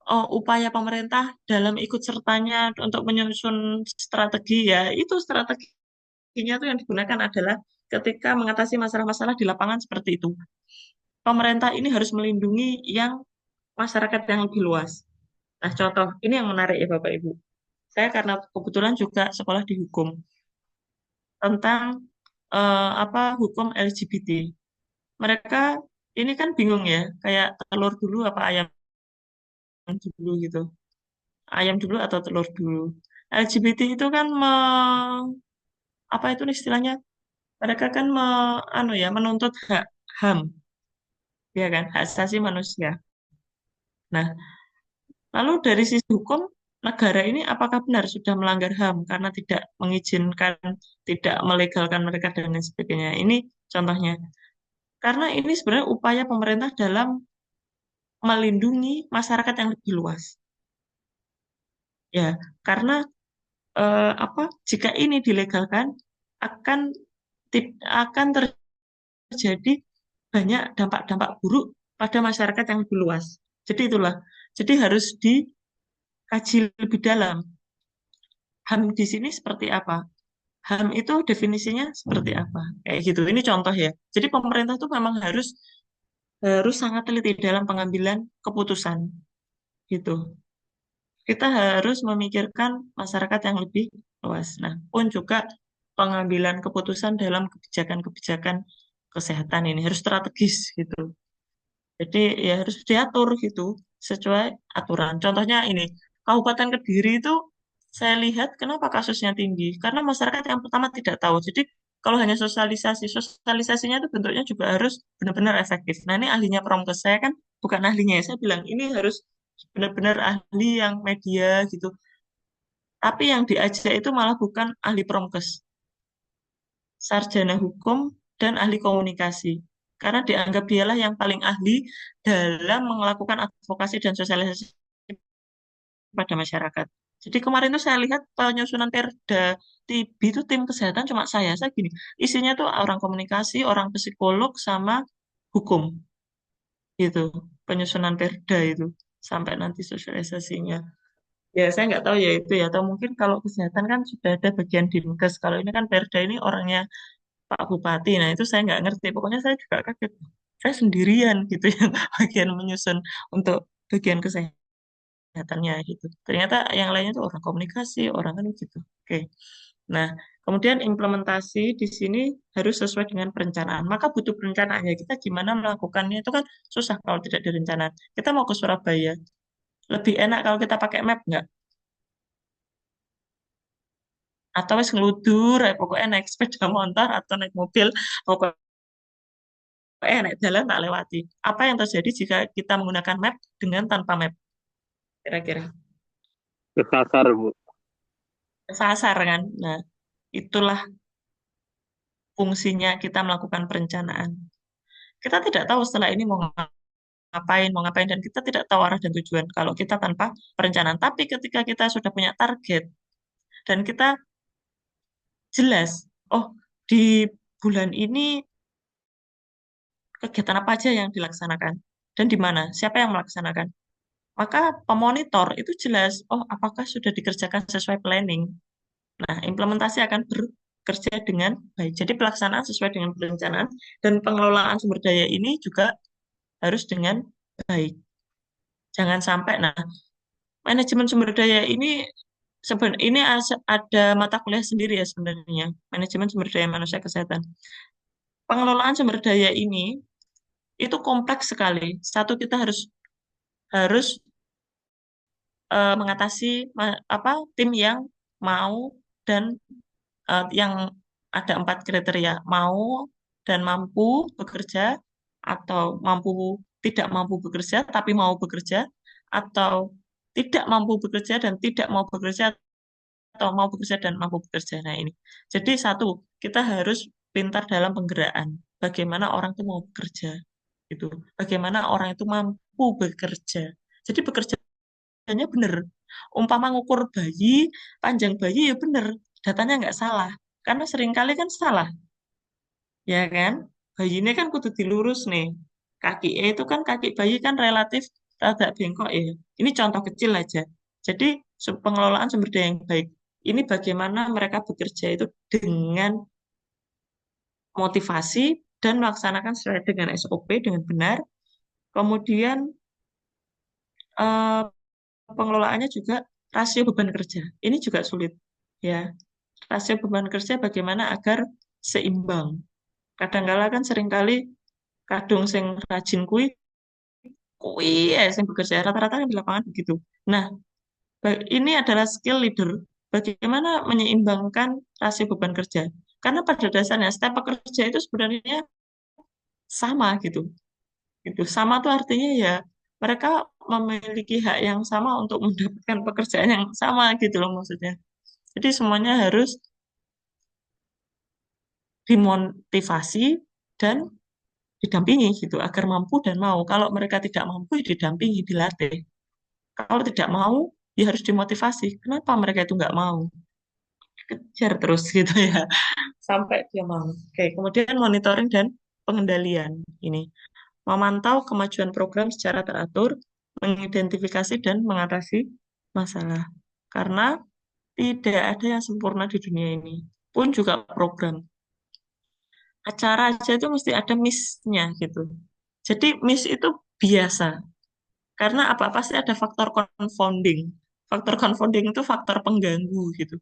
upaya pemerintah dalam ikut sertanya untuk menyusun strategi ya, itu strateginya tuh yang digunakan adalah ketika mengatasi masalah-masalah di lapangan seperti itu. Pemerintah ini harus melindungi yang masyarakat yang lebih luas. Nah, contoh ini yang menarik ya Bapak Ibu. Saya karena kebetulan juga sekolah di hukum tentang hukum LGBT. Mereka ini kan bingung ya, kayak telur dulu apa ayam dulu gitu. Ayam dulu atau telur dulu. LGBT itu kan apa itu istilahnya? Mereka kan menuntut hak HAM, ya kan, hak asasi manusia. Nah, lalu dari sisi hukum, negara ini apakah benar sudah melanggar HAM karena tidak mengizinkan, tidak melegalkan mereka dan lain sebagainya. Ini contohnya. Karena ini sebenarnya upaya pemerintah dalam melindungi masyarakat yang lebih luas. Ya, karena jika ini dilegalkan akan akan terjadi banyak dampak-dampak buruk pada masyarakat yang lebih luas. Jadi itulah. Jadi harus dikaji lebih dalam. HAM di sini seperti apa? HAM itu definisinya seperti apa? Kayak gitu. Ini contoh ya. Jadi pemerintah tuh memang harus harus sangat teliti dalam pengambilan keputusan gitu. Kita harus memikirkan masyarakat yang lebih luas. Nah, pun juga pengambilan keputusan dalam kebijakan-kebijakan kesehatan ini harus strategis gitu. Jadi ya harus diatur gitu sesuai aturan. Contohnya ini, Kabupaten Kediri itu saya lihat kenapa kasusnya tinggi. Karena masyarakat yang pertama tidak tahu. Jadi kalau hanya sosialisasi, sosialisasinya itu bentuknya juga harus benar-benar efektif. Nah ini ahlinya Promkes, saya kan bukan ahlinya ya, saya bilang ini harus benar-benar ahli yang media gitu. Tapi yang diajak itu malah bukan ahli Promkes, sarjana hukum dan ahli komunikasi. Karena dianggap dialah yang paling ahli dalam melakukan advokasi dan sosialisasi pada masyarakat. Jadi kemarin tuh saya lihat penyusunan Perda TB itu tim kesehatan cuma saya gini. Isinya tuh orang komunikasi, orang psikolog, sama hukum gitu. Penyusunan Perda itu sampai nanti sosialisasinya. Ya saya nggak tahu ya itu ya. Atau mungkin kalau kesehatan kan sudah ada bagian Dinkes. Kalau ini kan Perda ini orangnya Pak Bupati. Nah itu saya nggak ngerti. Pokoknya saya juga kaget. Saya sendirian gitu yang bagian menyusun untuk bagian kesehatannya gitu. Ternyata yang lainnya itu orang komunikasi, orang kan gitu. Oke. Nah, kemudian implementasi di sini harus sesuai dengan perencanaan. Maka butuh perencanaan ya. Kita gimana melakukannya itu kan susah kalau tidak direncanakan. Kita mau ke Surabaya, lebih enak kalau kita pakai map nggak? Atau wes ngeludur, pokoknya naik sepeda motor atau naik mobil, pokoknya naik jalan tak lewati. Apa yang terjadi jika kita menggunakan map dengan tanpa map? Kira-kira.
Kesasar, Bu.
Sasar kan? Nah, itulah fungsinya kita melakukan perencanaan. Kita tidak tahu setelah ini mau ngapain, dan kita tidak tahu arah dan tujuan kalau kita tanpa perencanaan. Tapi ketika kita sudah punya target dan kita jelas, oh di bulan ini kegiatan apa aja yang dilaksanakan dan di mana, siapa yang melaksanakan. Maka pemonitor itu jelas, oh apakah sudah dikerjakan sesuai planning. Nah, implementasi akan bekerja dengan baik. Jadi pelaksanaan sesuai dengan perencanaan dan pengelolaan sumber daya ini juga harus dengan baik. Jangan sampai, nah, manajemen sumber daya ini ini ada mata kuliah sendiri ya sebenarnya, manajemen sumber daya manusia kesehatan. Pengelolaan sumber daya ini itu kompleks sekali. Satu, kita harus harus mengatasi tim yang mau dan yang ada 4 kriteria, mau dan mampu bekerja, atau tidak mampu bekerja tapi mau bekerja, atau tidak mampu bekerja dan tidak mau bekerja, atau mau bekerja dan mampu bekerja. Nah ini. Jadi satu, kita harus pintar dalam penggeraan. Bagaimana orang itu mau bekerja. Gitu. Bagaimana orang itu mampu bekerja. Jadi bekerjanya benar. Umpama ngukur bayi, panjang bayi ya benar. Datanya nggak salah. Karena seringkali kan salah. Ya kan? Bayi ini kan kudu dilurus nih. Kaki E itu kan kaki bayi kan relatif rada bengkok ya. Ini contoh kecil aja. Jadi pengelolaan sumber daya yang baik. Ini bagaimana mereka bekerja itu dengan motivasi dan melaksanakan sesuai dengan SOP dengan benar. Kemudian eh, pengelolaannya juga rasio beban kerja. Ini juga sulit ya. Rasio beban kerja bagaimana agar seimbang. Kadang-kala kan seringkali kadung sing rajin kui sing bekerja rata-rata kan di lapangan begitu. Nah, ini adalah skill leader bagaimana menyeimbangkan rasio beban kerja. Karena pada dasarnya setiap pekerja itu sebenarnya sama gitu. Gitu. Sama tuh artinya ya mereka memiliki hak yang sama untuk mendapatkan pekerjaan yang sama gitu loh maksudnya. Jadi semuanya harus dimotivasi dan didampingi gitu agar mampu dan mau. Kalau mereka tidak mampu ya didampingi, dilatih. Kalau tidak mau ya harus dimotivasi. Kenapa mereka itu nggak mau? Kejar terus gitu ya sampai dia mau. Oke, kemudian monitoring dan pengendalian ini. Memantau kemajuan program secara teratur, mengidentifikasi dan mengatasi masalah. Karena tidak ada yang sempurna di dunia ini. Pun juga program. Acara aja itu mesti ada miss-nya gitu. Jadi miss itu biasa. Karena apa? Pasti ada faktor confounding. Faktor confounding itu faktor pengganggu gitu.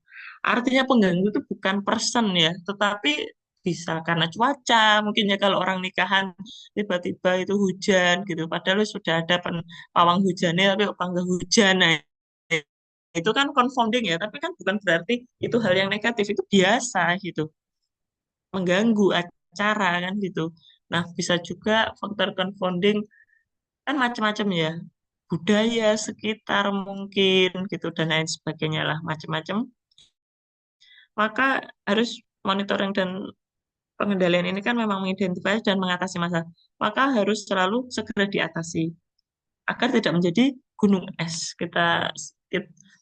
Artinya pengganggu itu bukan person ya, tetapi bisa karena cuaca. Mungkin ya kalau orang nikahan tiba-tiba itu hujan gitu. Padahal sudah ada pawang hujannya tapi kok nggak hujan. Nah, itu kan confounding ya, tapi kan bukan berarti itu hal yang negatif, itu biasa gitu. Mengganggu acara kan gitu. Nah, bisa juga faktor confounding kan macam-macam ya budaya sekitar mungkin gitu dan lain sebagainya lah macam-macam maka harus monitoring dan pengendalian ini kan memang mengidentifikasi dan mengatasi masalah maka harus selalu segera diatasi agar tidak menjadi gunung es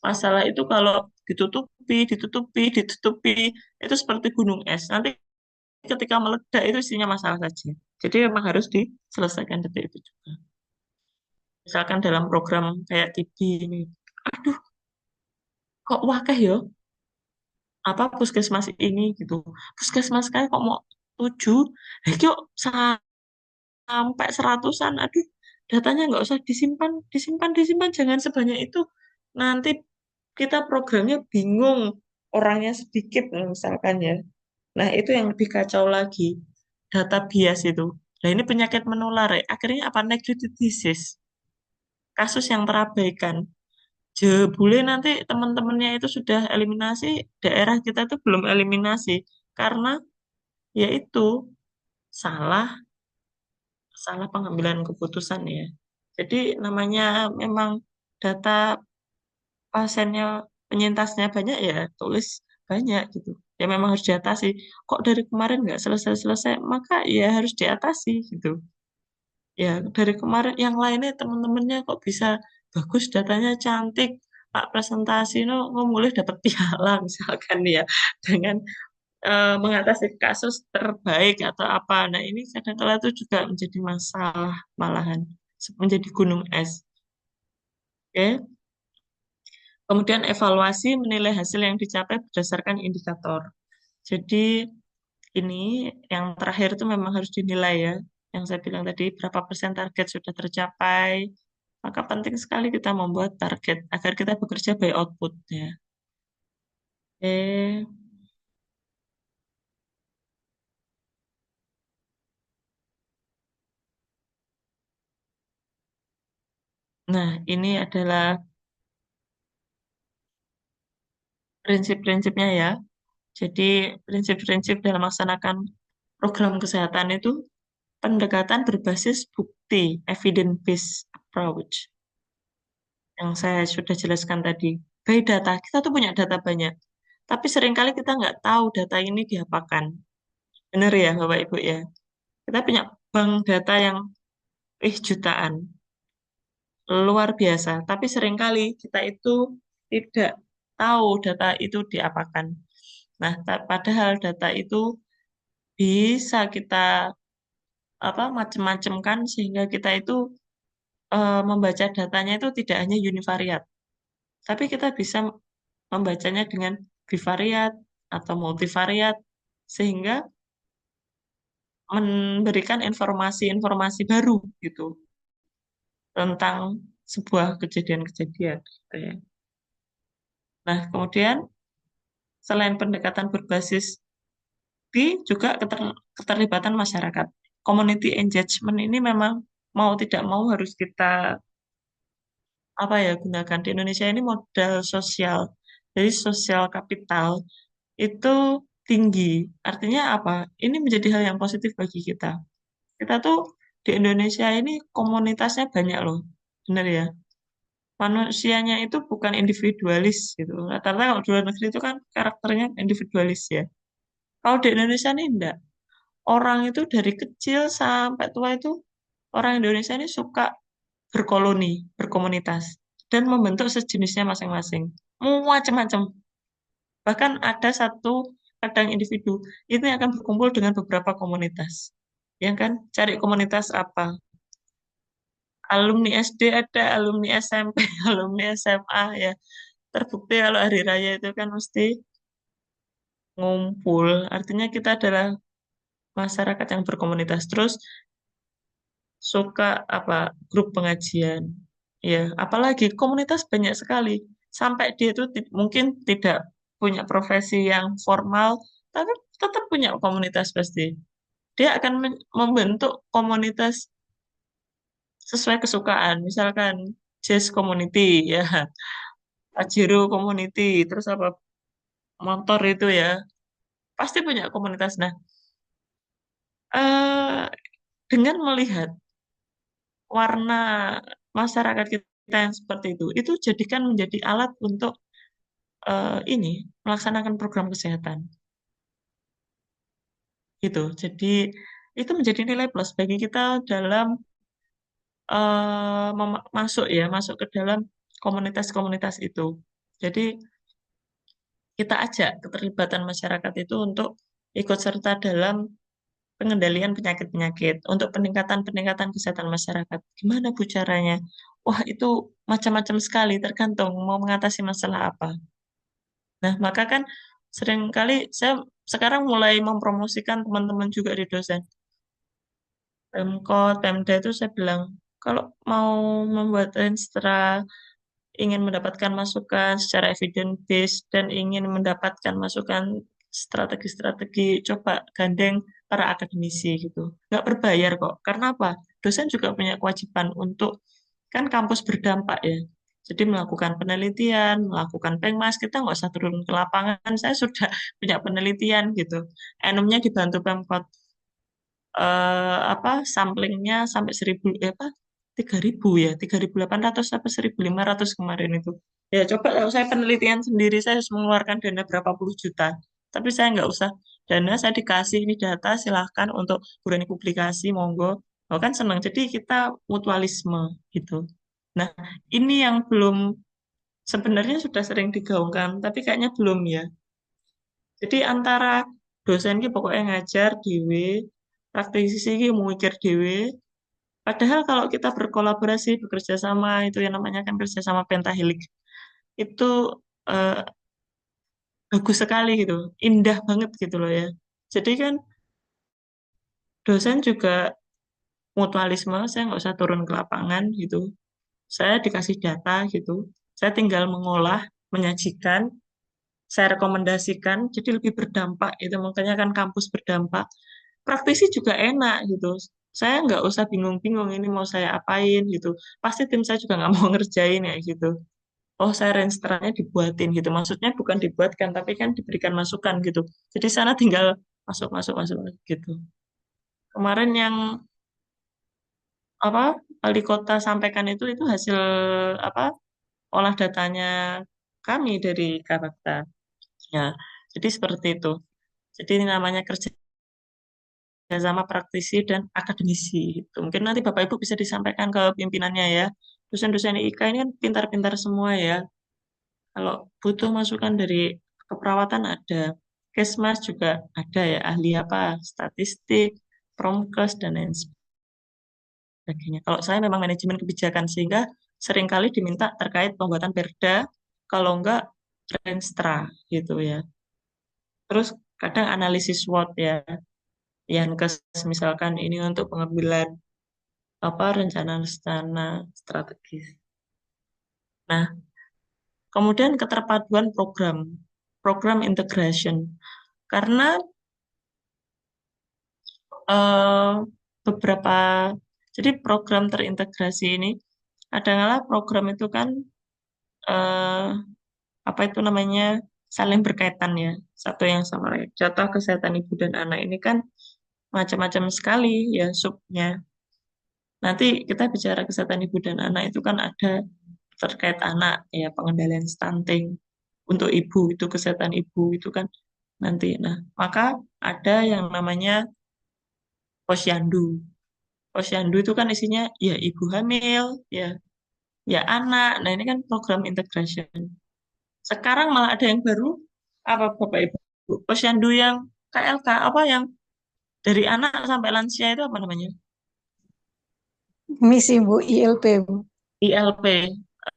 masalah itu kalau ditutupi itu seperti gunung es nanti ketika meledak itu isinya masalah saja jadi memang harus diselesaikan detik itu juga misalkan dalam program kayak TB ini aduh kok wakeh ya apa puskesmas ini gitu puskesmas kayak kok mau 7 kok sampai seratusan aduh datanya nggak usah disimpan jangan sebanyak itu nanti kita programnya bingung orangnya sedikit misalkan ya nah itu yang lebih kacau lagi data bias itu nah ini penyakit menular ya akhirnya apa neglected disease kasus yang terabaikan jebule nanti teman-temannya itu sudah eliminasi, daerah kita itu belum eliminasi karena yaitu salah salah pengambilan keputusan ya. Jadi namanya memang data pasiennya penyintasnya banyak ya tulis banyak gitu. Ya memang harus diatasi. Kok dari kemarin nggak selesai-selesai, maka ya harus diatasi gitu. Ya dari kemarin yang lainnya teman-temannya kok bisa bagus datanya cantik Pak presentasi mulai dapat piala misalkan ya dengan mengatasi kasus terbaik atau apa. Nah ini kadang-kala itu juga menjadi masalah malahan menjadi gunung es. Oke. Kemudian evaluasi menilai hasil yang dicapai berdasarkan indikator. Jadi ini yang terakhir itu memang harus dinilai ya. Yang saya bilang tadi, berapa persen target sudah tercapai. Maka penting sekali kita membuat target agar kita bekerja by output ya. Oke. Nah, ini adalah prinsip-prinsipnya ya. Jadi prinsip-prinsip dalam melaksanakan program kesehatan itu pendekatan berbasis bukti, evidence-based approach. Yang saya sudah jelaskan tadi. By data, kita tuh punya data banyak. Tapi seringkali kita nggak tahu data ini diapakan. Benar ya, Bapak Ibu ya. Kita punya bank data yang jutaan. Luar biasa. Tapi seringkali kita itu tidak tahu data itu diapakan. Nah, padahal data itu bisa kita macam-macam kan sehingga kita itu membaca datanya itu tidak hanya univariat, tapi kita bisa membacanya dengan bivariat atau multivariat sehingga memberikan informasi-informasi baru gitu tentang sebuah kejadian-kejadian gitu ya. Nah, kemudian selain pendekatan berbasis juga keterlibatan masyarakat. Community engagement ini memang mau tidak mau harus kita gunakan. Di Indonesia ini modal sosial. Jadi sosial kapital itu tinggi. Artinya apa? Ini menjadi hal yang positif bagi kita. Kita tuh di Indonesia ini komunitasnya banyak loh. Benar ya? Manusianya itu bukan individualis gitu. Rata-rata kalau di luar negeri itu kan karakternya individualis ya. Kalau di Indonesia ini enggak. Orang itu dari kecil sampai tua itu orang Indonesia ini suka berkoloni, berkomunitas, dan membentuk sejenisnya masing-masing. Macam-macam. Bahkan ada satu kadang individu itu akan berkumpul dengan beberapa komunitas. Ya kan? Cari komunitas apa? Alumni SD ada, alumni SMP, alumni SMA ya. Terbukti kalau hari raya itu kan mesti ngumpul. Artinya kita adalah masyarakat yang berkomunitas. Terus suka grup pengajian. Ya, apalagi komunitas banyak sekali. Sampai dia itu mungkin tidak punya profesi yang formal, tapi tetap punya komunitas pasti. Dia akan membentuk komunitas sesuai kesukaan. Misalkan jazz community ya, Pajero community, terus motor itu ya, pasti punya komunitas. Nah, eh, dengan melihat warna masyarakat kita yang seperti itu jadikan menjadi alat untuk ini melaksanakan program kesehatan gitu. Jadi itu menjadi nilai plus bagi kita dalam masuk ke dalam komunitas-komunitas itu. Jadi kita ajak keterlibatan masyarakat itu untuk ikut serta dalam pengendalian penyakit-penyakit, untuk peningkatan-peningkatan kesehatan masyarakat. Gimana Bu caranya? Wah, itu macam-macam sekali, tergantung mau mengatasi masalah apa. Nah, maka kan seringkali saya sekarang mulai mempromosikan teman-teman juga di dosen. Pemkot, Pemda itu saya bilang, kalau mau membuat renstra, ingin mendapatkan masukan secara evidence based dan ingin mendapatkan masukan strategi-strategi, coba gandeng para akademisi gitu. Nggak berbayar kok. Karena apa? Dosen juga punya kewajiban untuk, kan kampus berdampak ya. Jadi melakukan penelitian, melakukan pengmas, kita nggak usah turun ke lapangan. Saya sudah punya penelitian gitu. Enumnya dibantu Pemkot samplingnya sampai 3.000 ya 3.800 sampai 1.500 kemarin itu ya coba kalau saya penelitian sendiri saya harus mengeluarkan dana berapa puluh juta tapi saya nggak usah dana saya dikasih ini data silahkan untuk berani publikasi monggo oh, kan senang jadi kita mutualisme gitu nah ini yang belum sebenarnya sudah sering digaungkan tapi kayaknya belum ya jadi antara dosen ki pokoknya ngajar dewe, praktisi ki mau mikir dewe. Padahal kalau kita berkolaborasi, bekerja sama itu yang namanya kan kerja sama pentahelik itu eh, bagus sekali gitu, indah banget gitu loh ya. Jadi kan dosen juga mutualisme, saya nggak usah turun ke lapangan gitu. Saya dikasih data gitu, saya tinggal mengolah, menyajikan, saya rekomendasikan, jadi lebih berdampak itu makanya kan kampus berdampak. Praktisi juga enak gitu. Saya nggak usah bingung-bingung ini mau saya apain gitu. Pasti tim saya juga nggak mau ngerjain ya gitu. Oh saya renstranya dibuatin gitu. Maksudnya bukan dibuatkan tapi kan diberikan masukan gitu. Jadi sana tinggal masuk masuk masuk gitu. Kemarin yang apa wali kota sampaikan itu hasil apa olah datanya kami dari Kabakta. Ya, jadi seperti itu. Jadi ini namanya kerja sama praktisi dan akademisi. Gitu. Mungkin nanti Bapak Ibu bisa disampaikan ke pimpinannya ya. Dosen-dosen IK ini kan pintar-pintar semua ya. Kalau butuh masukan dari keperawatan ada, Kesmas juga ada ya, ahli apa, statistik, Promkes, dan lain sebagainya. Kalau saya memang manajemen kebijakan, sehingga seringkali diminta terkait pembuatan perda, kalau enggak Renstra gitu ya. Terus kadang analisis SWOT ya, Yankes misalkan ini untuk pengambilan apa rencana-rencana strategis. Nah, kemudian keterpaduan program integration. Karena eh, beberapa, jadi program terintegrasi ini, adalah program itu kan eh, apa itu namanya saling berkaitan ya, satu yang sama lain. Contoh kesehatan ibu dan anak ini kan macam-macam sekali ya subnya. Nanti kita bicara kesehatan ibu dan anak itu kan ada terkait anak ya pengendalian stunting untuk ibu itu kesehatan ibu itu kan nanti. Nah, maka ada yang namanya posyandu. Posyandu itu kan isinya ya ibu hamil, ya anak. Nah, ini kan program integration. Sekarang malah ada yang baru apa Bapak Ibu? Posyandu yang KLK apa yang dari anak sampai lansia itu apa namanya?
Misi Bu, ILP Bu.
ILP.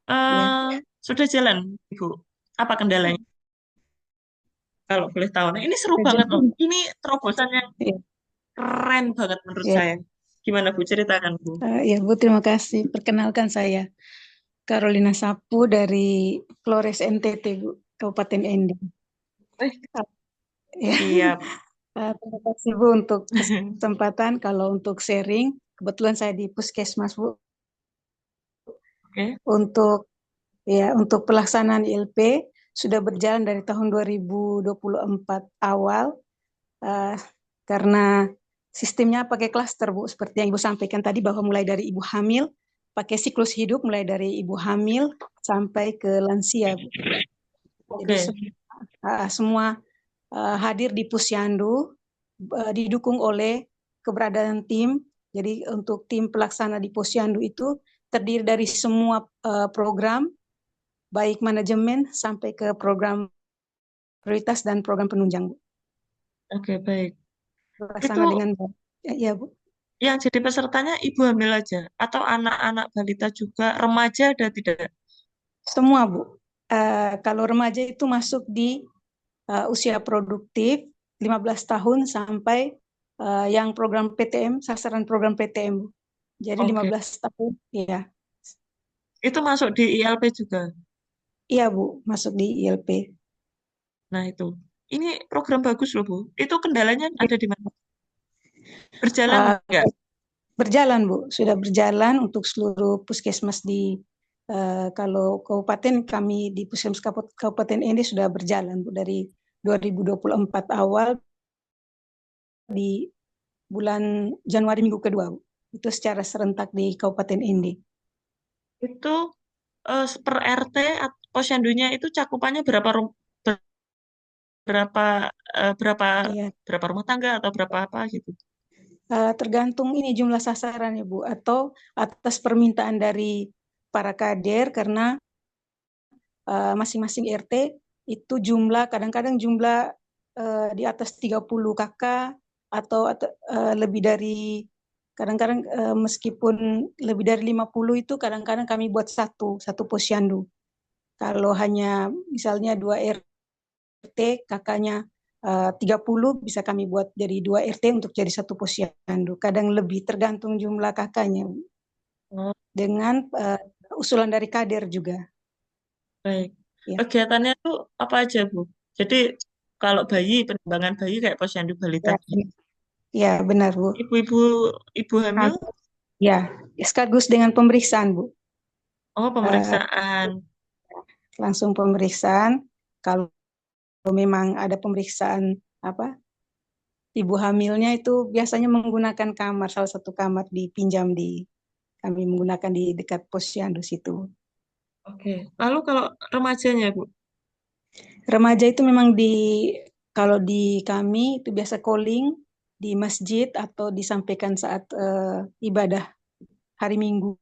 Ya.
Sudah jalan, Ibu. Apa kendalanya? Kalau boleh tahu. Nah, ini seru banget loh.
Jadi,
Ini terobosan yang
ya,
keren banget menurut
ya,
saya. Gimana Bu? Ceritakan Bu.
ya Bu, terima kasih. Perkenalkan saya Carolina Sapu dari Flores NTT Bu, Kabupaten Endi.
Eh,
Ya,
siap.
terima kasih Bu untuk kesempatan. Kalau untuk sharing, kebetulan saya di Puskesmas Bu.
Oke.
Untuk pelaksanaan ILP sudah berjalan dari tahun 2024 awal, karena sistemnya pakai klaster Bu, seperti yang Ibu sampaikan tadi bahwa mulai dari ibu hamil, pakai siklus hidup mulai dari ibu hamil sampai ke lansia Bu. Jadi
Oke.
semua hadir di Pusyandu, didukung oleh keberadaan tim. Jadi untuk tim pelaksana di Posyandu itu terdiri dari semua program, baik manajemen sampai ke program prioritas dan program penunjang, Bu.
Oke, baik. Itu
Terlaksana dengan baik. Ya, Bu.
yang jadi pesertanya ibu hamil aja atau anak-anak balita juga, remaja ada tidak?
Semua, Bu. Kalau remaja itu masuk di usia produktif 15 tahun sampai yang program PTM, sasaran program PTM, Bu. Jadi
Oke.
15 tahun, ya.
Itu masuk di ILP juga.
Iya, Bu, masuk di ILP.
Nah, itu. Ini program bagus loh, Bu. Itu kendalanya ada di mana? Berjalan
Uh,
enggak?
Berjalan, Bu. Sudah berjalan untuk seluruh puskesmas di kalau kabupaten kami di Puskesmas Kabupaten ini sudah berjalan, Bu, dari 2024 awal di bulan Januari minggu kedua, Bu. Itu secara serentak di Kabupaten Indi.
Itu per RT posyandunya itu cakupannya berapa berapa
Iya.
berapa rumah tangga atau berapa apa gitu.
Tergantung ini jumlah sasaran ya Bu, atau atas permintaan dari para kader, karena masing-masing RT itu kadang-kadang jumlah di atas 30 kakak atau lebih dari, kadang-kadang meskipun lebih dari 50 itu kadang-kadang kami buat satu posyandu. Kalau hanya misalnya 2 RT kakaknya 30, bisa kami buat jadi 2 RT untuk jadi satu posyandu. Kadang lebih, tergantung jumlah kakaknya
Oh,
dengan usulan dari kader juga.
baik.
Ya,
Kegiatannya tuh apa aja, Bu? Jadi kalau pengembangan bayi kayak posyandu balita.
ya, ya benar Bu.
Ibu-ibu ibu hamil,
Ya, sekaligus dengan pemeriksaan Bu.
oh
Eh,
pemeriksaan.
Langsung pemeriksaan. Kalau memang ada pemeriksaan apa, ibu hamilnya itu biasanya menggunakan kamar, salah satu kamar dipinjam kami menggunakan di dekat posyandu situ.
Oke. Lalu kalau remajanya, Bu?
Remaja itu memang kalau di kami itu biasa calling di masjid atau disampaikan saat ibadah hari Minggu.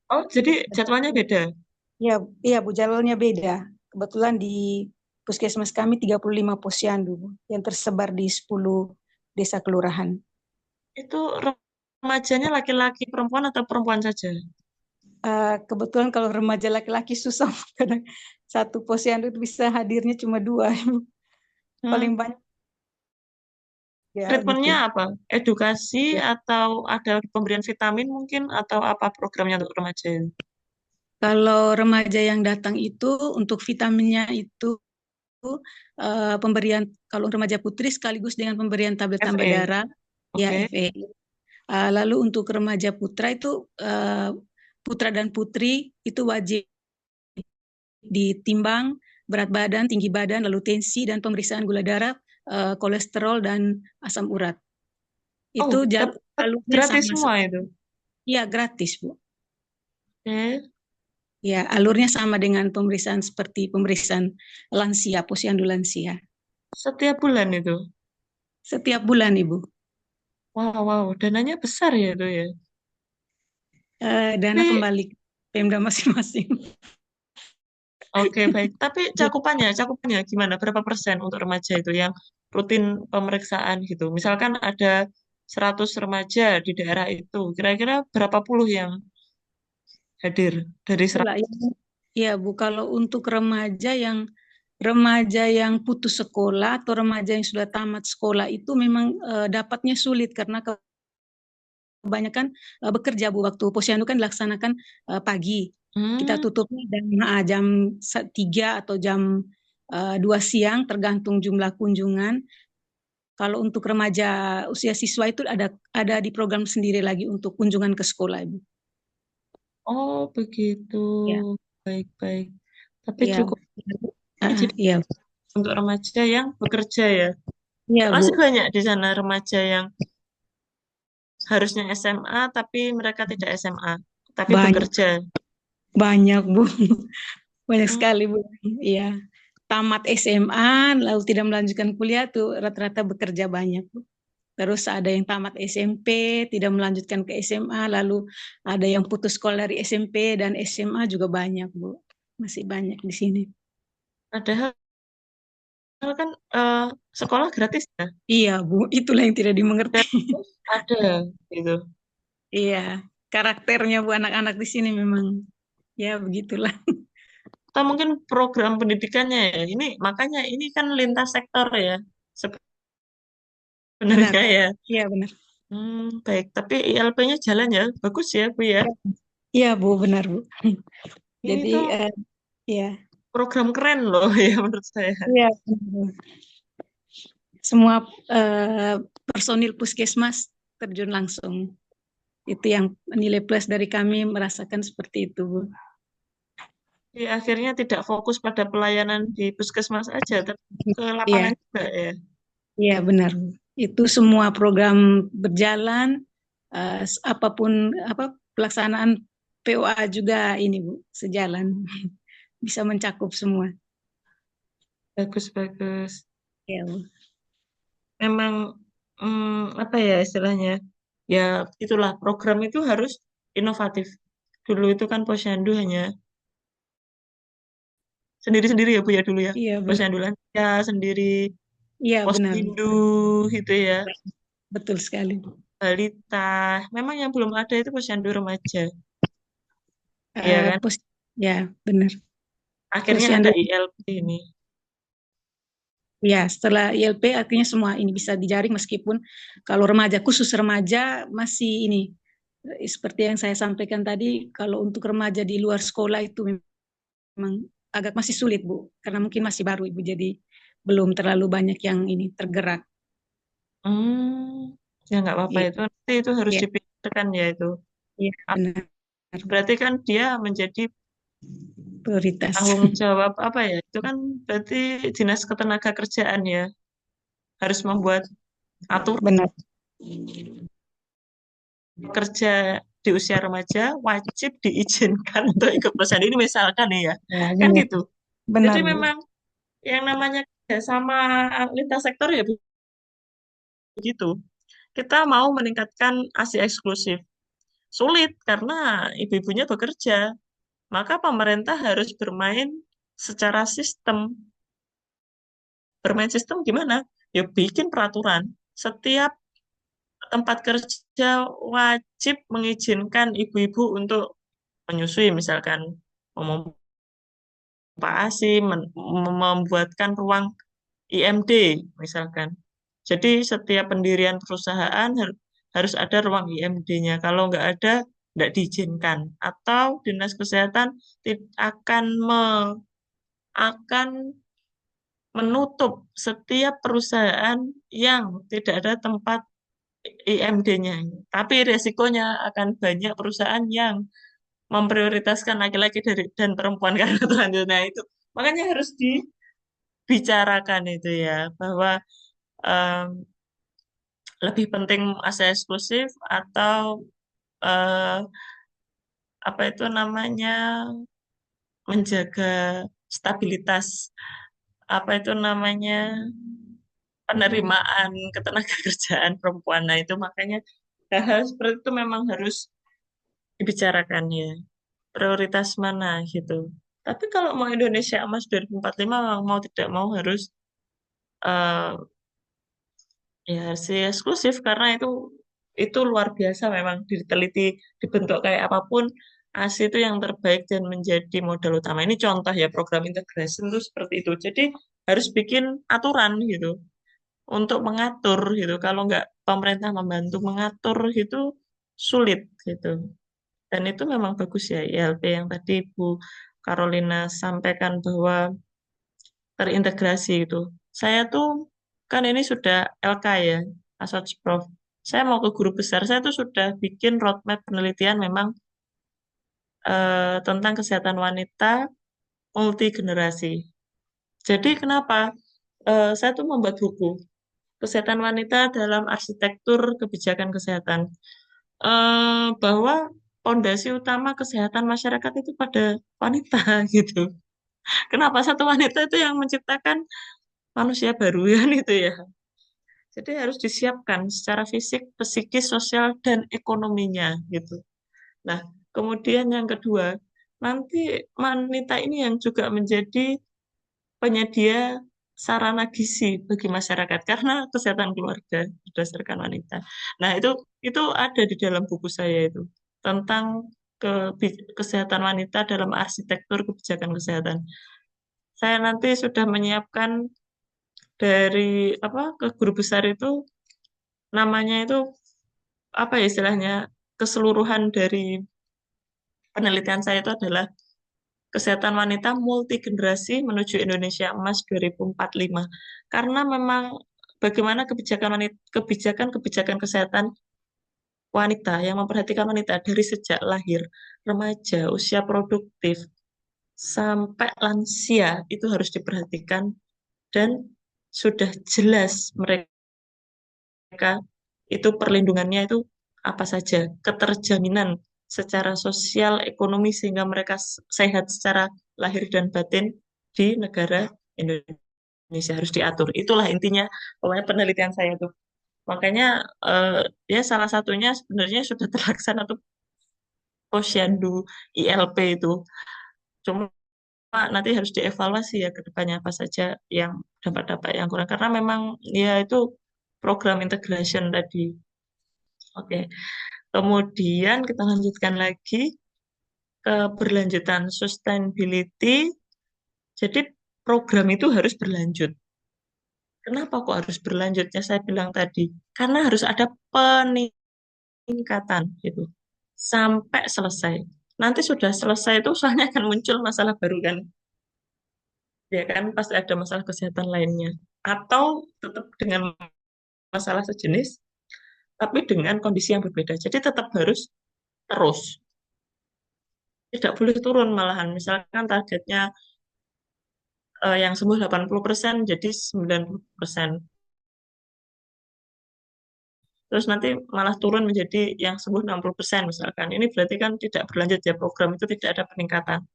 Oh, jadi jadwalnya beda.
Ya, iya Bu, jadwalnya beda. Kebetulan di puskesmas kami 35 posyandu, Bu, yang tersebar di 10 desa kelurahan.
Itu remajanya laki-laki perempuan atau perempuan saja?
Kebetulan kalau remaja laki-laki susah karena satu posyandu itu bisa hadirnya cuma dua.
Hmm,
Paling banyak ya gitu.
treatmentnya apa? Edukasi
Ya.
atau ada pemberian vitamin mungkin atau apa programnya untuk remaja ini?
Kalau remaja yang datang itu untuk vitaminnya itu pemberian, kalau remaja putri sekaligus dengan pemberian tablet tambah
FE,
darah, ya
oke.
FE. Lalu untuk remaja putra itu putra dan putri itu wajib ditimbang berat badan, tinggi badan, lalu tensi dan pemeriksaan gula darah, kolesterol dan asam urat.
Oh,
Itu
dapat
jalurnya
gratis
sama
semua
seperti,
itu.
ya gratis Bu.
Oke.
Ya, alurnya sama dengan pemeriksaan seperti pemeriksaan lansia, posyandu lansia.
Setiap bulan itu.
Setiap bulan Ibu.
Wow, wow, dananya besar ya itu ya.
Dana
Tapi,
kembali ke Pemda masing-masing.
oke baik. Tapi cakupannya gimana? Berapa persen untuk remaja itu yang rutin pemeriksaan gitu? Misalkan ada 100 remaja di daerah itu, kira-kira berapa puluh yang hadir dari
Itulah
100?
yang, ya Bu, kalau untuk remaja yang putus sekolah atau remaja yang sudah tamat sekolah itu memang dapatnya sulit karena kebanyakan bekerja Bu. Waktu posyandu kan dilaksanakan pagi. Kita
Hmm,
tutupnya jam 3 atau jam 2 siang tergantung jumlah kunjungan. Kalau untuk remaja usia siswa itu ada di program sendiri lagi untuk kunjungan ke sekolah Ibu.
oh begitu.
Ya,
Baik-baik. Tapi
ya.
cukup jadi
Ya,
untuk remaja yang bekerja ya.
ya
Masih
Bu.
banyak di sana remaja yang harusnya SMA tapi mereka tidak SMA, tapi
Banyak,
bekerja.
banyak Bu. Banyak
Hmm,
sekali Bu. Iya. Tamat SMA lalu tidak melanjutkan kuliah tuh rata-rata bekerja banyak Bu. Terus ada yang tamat SMP tidak melanjutkan ke SMA, lalu ada yang putus sekolah dari SMP dan SMA juga banyak Bu. Masih banyak di sini.
padahal kan sekolah gratis ya.
Iya Bu, itulah yang tidak dimengerti.
Dan terus ada gitu.
Iya, karakternya Bu anak-anak di sini memang ya begitulah.
Atau mungkin program pendidikannya ya. Ini makanya ini kan lintas sektor ya
Benar.
sebenarnya ya.
Iya benar.
Baik. Tapi ILP-nya jalan ya. Bagus ya, Bu ya.
Iya Bu, benar Bu.
Ini
Jadi
tuh
ya,
program keren loh ya menurut saya.
iya benar. Semua personil puskesmas terjun langsung. Itu yang nilai plus dari kami merasakan seperti itu, Bu.
Jadi akhirnya tidak fokus pada pelayanan di puskesmas aja, tapi ke
Iya,
lapangan juga ya.
iya benar, Bu. Itu semua program berjalan, apapun apa pelaksanaan POA juga ini, Bu, sejalan. Bisa mencakup semua.
Bagus, bagus.
Ya, Bu.
Memang apa ya istilahnya? Ya itulah program itu harus inovatif. Dulu itu kan posyandu hanya sendiri-sendiri ya Bu ya dulu ya.
Iya benar.
Posyandu lansia sendiri,
Iya benar, Bu.
posyandu gitu ya.
Betul sekali, Bu.
Balita. Memang yang belum ada itu posyandu remaja. Iya kan?
Pos, ya benar.
Akhirnya ada
Posyandu.
ILP ini.
Ya, setelah ILP artinya semua ini bisa dijaring meskipun kalau remaja, khusus remaja masih ini, seperti yang saya sampaikan tadi, kalau untuk remaja di luar sekolah itu memang agak masih sulit Bu, karena mungkin masih baru Ibu, jadi belum terlalu banyak yang ini tergerak.
Hmm, ya nggak apa-apa
Iya,
itu. Nanti itu harus
iya,
dipikirkan ya itu.
iya benar,
Berarti kan dia menjadi
prioritas.
tanggung jawab apa ya? Itu kan berarti Dinas Ketenagakerjaan ya harus membuat aturan
Benar.
kerja di usia remaja wajib diizinkan untuk ikut perusahaan ini misalkan nih ya.
Ya,
Kan
benar.
gitu. Jadi
Benar Bu.
memang yang namanya kerjasama lintas sektor ya begitu. Kita mau meningkatkan ASI eksklusif. Sulit karena ibu-ibunya bekerja. Maka pemerintah harus bermain secara sistem. Bermain sistem gimana? Ya bikin peraturan. Setiap tempat kerja wajib mengizinkan ibu-ibu untuk menyusui, misalkan memompa ASI, membuatkan ruang IMD, misalkan. Jadi setiap pendirian perusahaan harus ada ruang IMD-nya. Kalau nggak ada, nggak diizinkan. Atau dinas kesehatan akan akan menutup setiap perusahaan yang tidak ada tempat IMD-nya. Tapi resikonya akan banyak perusahaan yang memprioritaskan laki-laki dan perempuan karena telanjutnya itu. Makanya harus dibicarakan itu ya, bahwa em, lebih penting asa eksklusif atau eh, apa itu namanya menjaga stabilitas apa itu namanya penerimaan ketenagakerjaan perempuan. Nah itu makanya hal-hal seperti itu memang harus dibicarakan ya. Prioritas mana gitu. Tapi kalau mau Indonesia Emas 2045 memang mau tidak mau harus eh, ya si eksklusif karena itu luar biasa memang diteliti dibentuk kayak apapun ASI itu yang terbaik dan menjadi modal utama. Ini contoh ya program integrasi itu seperti itu. Jadi harus bikin aturan gitu untuk mengatur gitu. Kalau nggak pemerintah membantu mengatur gitu sulit gitu. Dan itu memang bagus ya ILP yang tadi Bu Carolina sampaikan bahwa terintegrasi itu. Saya tuh kan ini sudah LK ya, Assoc-Prof. Saya mau ke guru besar, saya tuh sudah bikin roadmap penelitian memang tentang kesehatan wanita multigenerasi. Jadi kenapa? Saya tuh membuat buku kesehatan wanita dalam arsitektur kebijakan kesehatan. Bahwa fondasi utama kesehatan masyarakat itu pada wanita gitu. Kenapa satu wanita itu yang menciptakan manusia baru kan itu ya. Jadi harus disiapkan secara fisik, psikis, sosial, dan ekonominya gitu. Nah, kemudian yang kedua, nanti wanita ini yang juga menjadi penyedia sarana gizi bagi masyarakat karena kesehatan keluarga berdasarkan wanita. Nah, itu ada di dalam buku saya itu tentang kesehatan wanita dalam arsitektur kebijakan kesehatan. Saya nanti sudah menyiapkan dari apa ke guru besar itu namanya itu apa ya istilahnya keseluruhan dari penelitian saya itu adalah kesehatan wanita multigenerasi menuju Indonesia Emas 2045. Karena memang bagaimana kebijakan-kebijakan kesehatan wanita yang memperhatikan wanita dari sejak lahir, remaja, usia produktif, sampai lansia itu harus diperhatikan dan sudah jelas mereka itu perlindungannya itu apa saja, keterjaminan secara sosial, ekonomi sehingga mereka sehat secara lahir dan batin di negara Indonesia harus diatur. Itulah intinya pokoknya penelitian saya tuh. Makanya ya salah satunya sebenarnya sudah terlaksana tuh posyandu ILP itu. Cuma nanti harus dievaluasi ya ke depannya apa saja yang dampak-dampak yang kurang karena memang ya itu program integration tadi. Oke. Kemudian kita lanjutkan lagi keberlanjutan sustainability. Jadi program itu harus berlanjut. Kenapa kok harus berlanjut? Ya saya bilang tadi, karena harus ada peningkatan gitu sampai selesai. Nanti sudah selesai itu soalnya akan muncul masalah baru kan, ya kan pasti ada masalah kesehatan lainnya. Atau tetap dengan masalah sejenis, tapi dengan kondisi yang berbeda. Jadi tetap harus terus, tidak boleh turun malahan. Misalkan targetnya yang sembuh 80% jadi 90%. Terus nanti malah turun menjadi yang sembuh 60% misalkan. Ini berarti kan tidak berlanjut ya, program itu tidak ada peningkatan.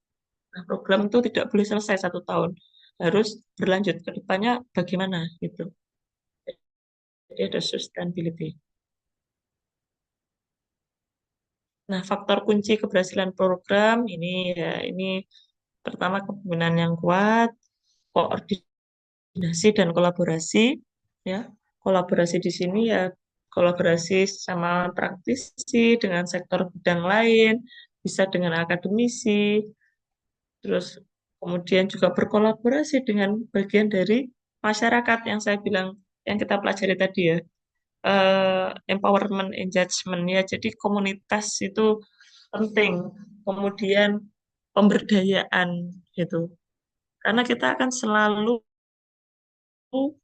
Nah, program itu tidak boleh selesai 1 tahun. Harus berlanjut ke depannya bagaimana gitu. Jadi ada sustainability. Nah, faktor kunci keberhasilan program ini ya ini pertama kepemimpinan yang kuat, koordinasi dan kolaborasi ya. Kolaborasi di sini ya kolaborasi sama praktisi, dengan sektor bidang lain, bisa dengan akademisi, terus kemudian juga berkolaborasi dengan bagian dari masyarakat yang saya bilang, yang kita pelajari tadi ya, empowerment engagement ya. Jadi komunitas itu penting. Kemudian pemberdayaan gitu. Karena kita akan selalu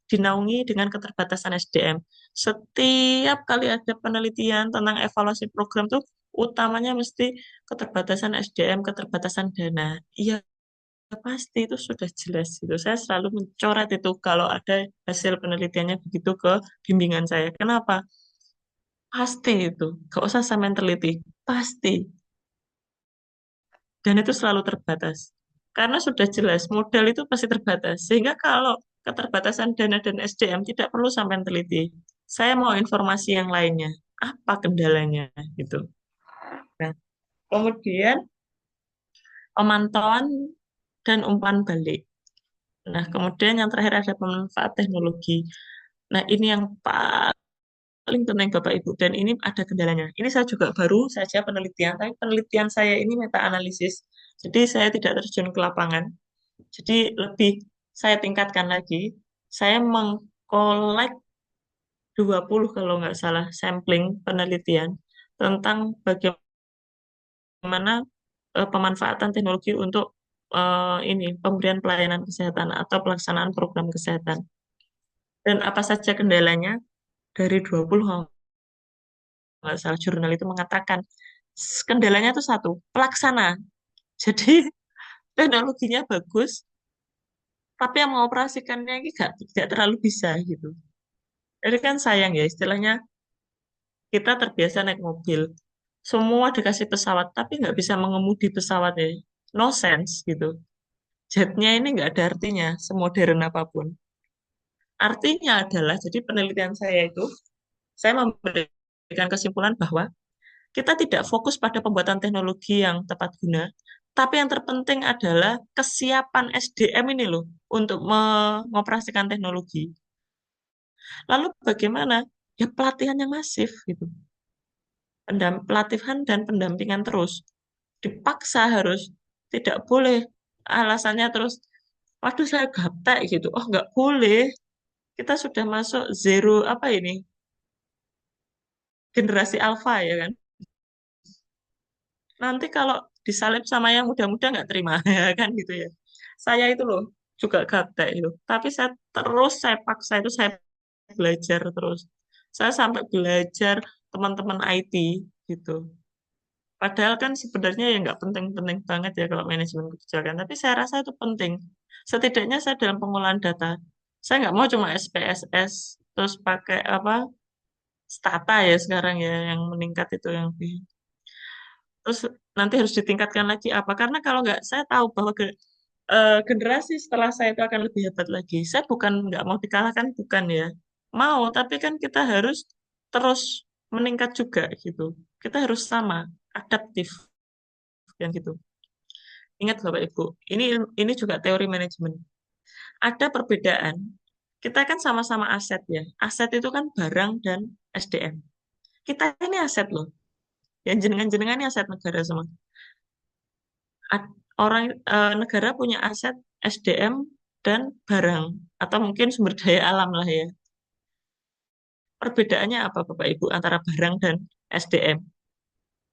dinaungi dengan keterbatasan SDM. Setiap kali ada penelitian tentang evaluasi program tuh utamanya mesti keterbatasan SDM, keterbatasan dana. Iya, pasti itu sudah jelas gitu. Saya selalu mencoret itu kalau ada hasil penelitiannya begitu ke bimbingan saya. Kenapa? Pasti itu. Gak usah sampai teliti. Pasti. Dan itu selalu terbatas. Karena sudah jelas, modal itu pasti terbatas. Sehingga kalau keterbatasan dana dan SDM tidak perlu sampai teliti. Saya mau informasi yang lainnya. Apa kendalanya? Gitu. Nah, kemudian pemantauan dan umpan balik. Nah, kemudian yang terakhir ada pemanfaat teknologi. Nah, ini yang paling penting Bapak Ibu, dan ini ada kendalanya. Ini saya juga baru saja penelitian, tapi penelitian saya ini meta-analisis. Jadi saya tidak terjun ke lapangan. Jadi lebih saya tingkatkan lagi. Saya mengkolek 20 kalau nggak salah sampling penelitian tentang bagaimana pemanfaatan teknologi untuk ini pemberian pelayanan kesehatan atau pelaksanaan program kesehatan. Dan apa saja kendalanya? Dari 20 kalau nggak salah jurnal itu mengatakan kendalanya itu satu, pelaksana. Jadi teknologinya bagus, tapi yang mengoperasikannya ini tidak terlalu bisa gitu. Jadi kan sayang ya, istilahnya kita terbiasa naik mobil, semua dikasih pesawat, tapi nggak bisa mengemudi pesawatnya. No sense gitu. Jetnya ini nggak ada artinya, semodern apapun. Artinya adalah, jadi penelitian saya itu, saya memberikan kesimpulan bahwa kita tidak fokus pada pembuatan teknologi yang tepat guna, tapi yang terpenting adalah kesiapan SDM ini loh untuk mengoperasikan teknologi. Lalu bagaimana? Ya pelatihan yang masif gitu. Pelatihan dan pendampingan terus. Dipaksa harus, tidak boleh. Alasannya terus, waduh saya gaptek gitu. Oh nggak boleh. Kita sudah masuk zero apa ini? Generasi alfa ya kan. Nanti kalau disalib sama yang muda-muda nggak terima ya kan gitu ya. Saya itu loh juga gaptek itu. Tapi saya paksa itu saya belajar terus. Saya sampai belajar teman-teman IT gitu. Padahal kan sebenarnya ya nggak penting-penting banget ya kalau manajemen kebijakan. Tapi saya rasa itu penting. Setidaknya saya dalam pengolahan data. Saya nggak mau cuma SPSS terus pakai apa Stata ya sekarang ya yang meningkat itu yang terus nanti harus ditingkatkan lagi apa? Karena kalau nggak saya tahu bahwa generasi setelah saya itu akan lebih hebat lagi. Saya bukan nggak mau dikalahkan, bukan ya. Mau, tapi kan kita harus terus meningkat juga gitu. Kita harus sama, adaptif yang gitu. Ingat Bapak Ibu, ini juga teori manajemen. Ada perbedaan. Kita kan sama-sama aset ya. Aset itu kan barang dan SDM. Kita ini aset loh. Yang jenengan-jenengan ini aset negara semua. Orang negara punya aset SDM dan barang atau mungkin sumber daya alam lah ya. Perbedaannya apa Bapak Ibu antara barang dan SDM?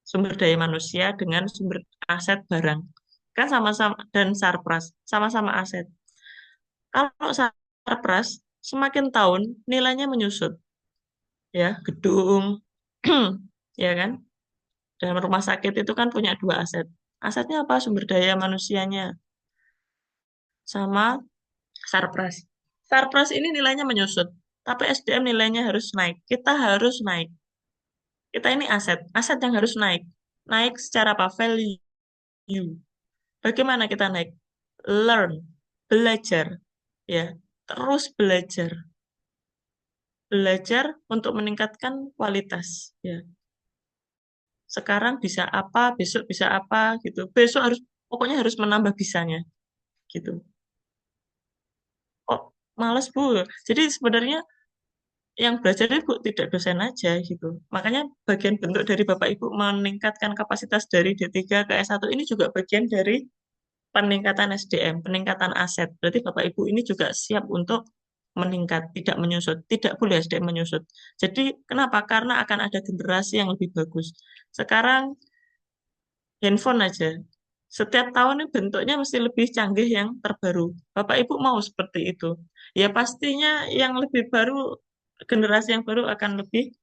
Sumber daya manusia dengan sumber aset barang. Kan sama-sama dan sarpras, sama-sama aset. Kalau sarpras semakin tahun nilainya menyusut ya, gedung ya kan? Dalam rumah sakit itu kan punya dua aset. Asetnya apa? Sumber daya manusianya sama Sarpras. Sarpras ini nilainya menyusut, tapi SDM nilainya harus naik. Kita harus naik. Kita ini aset, aset yang harus naik. Naik secara apa? Value. Bagaimana kita naik? Learn, belajar, ya, terus belajar, belajar untuk meningkatkan kualitas. Ya, sekarang bisa apa, besok bisa apa, gitu. Besok harus, pokoknya harus menambah bisanya, gitu. Oh, males Bu. Jadi sebenarnya yang belajar Ibu tidak dosen aja gitu. Makanya bagian bentuk dari Bapak Ibu meningkatkan kapasitas dari D3 ke S1 ini juga bagian dari peningkatan SDM, peningkatan aset. Berarti Bapak Ibu ini juga siap untuk meningkat, tidak menyusut. Tidak boleh SDM menyusut. Jadi kenapa? Karena akan ada generasi yang lebih bagus. Sekarang handphone aja. Setiap tahun ini bentuknya mesti lebih canggih yang terbaru. Bapak Ibu mau seperti itu. Ya pastinya yang lebih baru, generasi yang baru akan lebih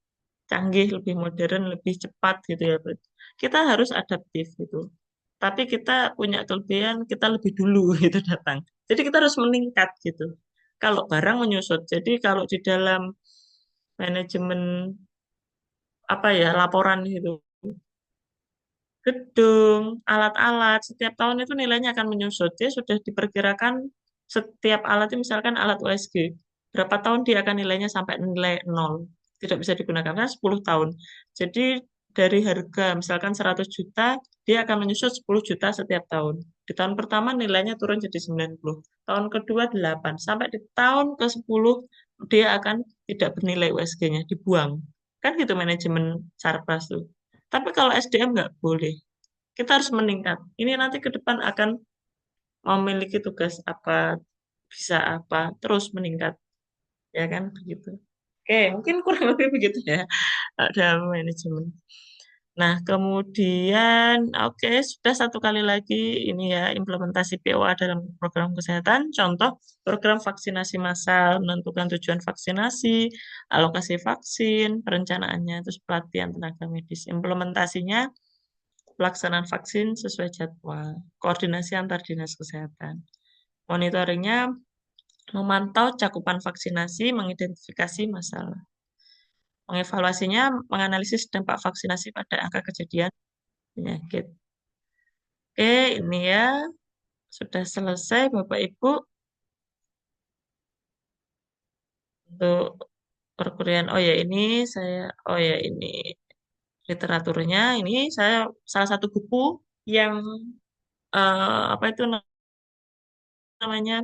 canggih, lebih modern, lebih cepat gitu ya. Kita harus adaptif gitu. Tapi kita punya kelebihan, kita lebih dulu gitu datang. Jadi kita harus meningkat gitu. Kalau barang menyusut. Jadi kalau di dalam manajemen apa ya, laporan gitu, gedung, alat-alat, setiap tahun itu nilainya akan menyusut. Dia sudah diperkirakan setiap alat itu misalkan alat USG, berapa tahun dia akan nilainya sampai nilai nol. Tidak bisa digunakan, karena 10 tahun. Jadi dari harga misalkan 100 juta, dia akan menyusut 10 juta setiap tahun. Di tahun pertama nilainya turun jadi 90. Tahun kedua 8. Sampai di tahun ke-10 dia akan tidak bernilai USG-nya, dibuang. Kan gitu manajemen Sarpras tuh. Tapi kalau SDM nggak boleh. Kita harus meningkat. Ini nanti ke depan akan memiliki tugas apa, bisa apa, terus meningkat. Ya kan, begitu. Oke, mungkin kurang lebih begitu ya. Ada manajemen. Nah, kemudian, oke, sudah satu kali lagi ini ya, implementasi POA dalam program kesehatan. Contoh, program vaksinasi massal, menentukan tujuan vaksinasi, alokasi vaksin, perencanaannya, terus pelatihan tenaga medis. Implementasinya, pelaksanaan vaksin sesuai jadwal, koordinasi antar dinas kesehatan. Monitoringnya, memantau cakupan vaksinasi, mengidentifikasi masalah. Mengevaluasinya, menganalisis dampak vaksinasi pada angka kejadian penyakit. Oke, ini ya sudah selesai Bapak Ibu untuk perkuliahan. Oh ya ini literaturnya. Ini saya salah satu buku yang apa itu namanya?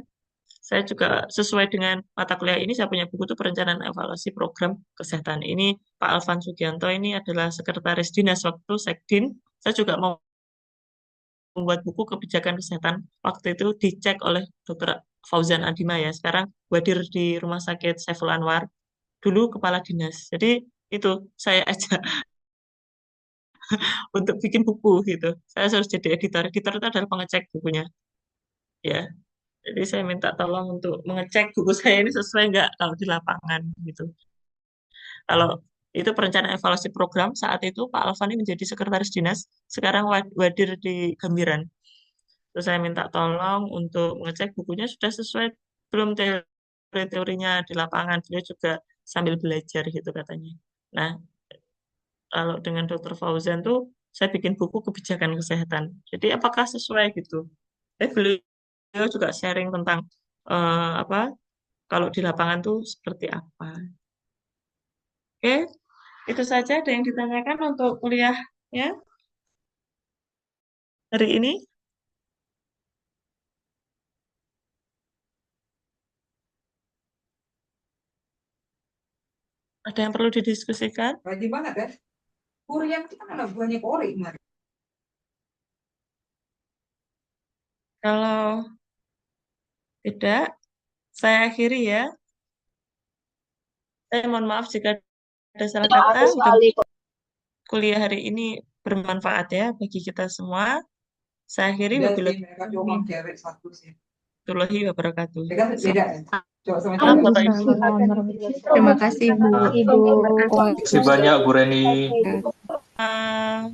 Saya juga sesuai dengan mata kuliah ini saya punya buku itu perencanaan evaluasi program kesehatan. Ini Pak Alvan Sugianto ini adalah sekretaris dinas waktu Sekdin. Saya juga mau membuat buku kebijakan kesehatan waktu itu dicek oleh Dr. Fauzan Adima ya. Sekarang wadir di Rumah Sakit Saiful Anwar, dulu kepala dinas. Jadi itu saya ajak untuk bikin buku gitu. Saya harus jadi editor. Editor itu adalah pengecek bukunya. Ya, jadi saya minta tolong untuk mengecek buku saya ini sesuai nggak kalau di lapangan gitu. Kalau itu perencanaan evaluasi program saat itu Pak Alvan ini menjadi sekretaris dinas, sekarang wadir di Gambiran. Terus saya minta tolong untuk mengecek bukunya sudah sesuai belum teori-teorinya di lapangan. Beliau juga sambil belajar gitu katanya. Nah, kalau dengan Dr. Fauzan tuh saya bikin buku kebijakan kesehatan. Jadi apakah sesuai gitu? Beliau juga sharing tentang apa kalau di lapangan tuh seperti apa. Oke, itu saja ada yang ditanyakan untuk kuliahnya hari ini. Ada yang perlu didiskusikan?
Rajin banget ya. Kurian kita mana banyak ori kemarin.
Kalau tidak, saya akhiri ya. Saya mohon maaf jika ada salah kata. Kuliah hari ini bermanfaat ya bagi kita semua. Saya akhiri wabillahi
Mereka cuma cewek satu sih.
wabarakatuh.
Mereka beda ya. Coba sama
Malam
cewek.
Bapak Ibu.
Terima kasih Bu.
Ibu.
Terima kasih banyak Bu Reni.
Ah,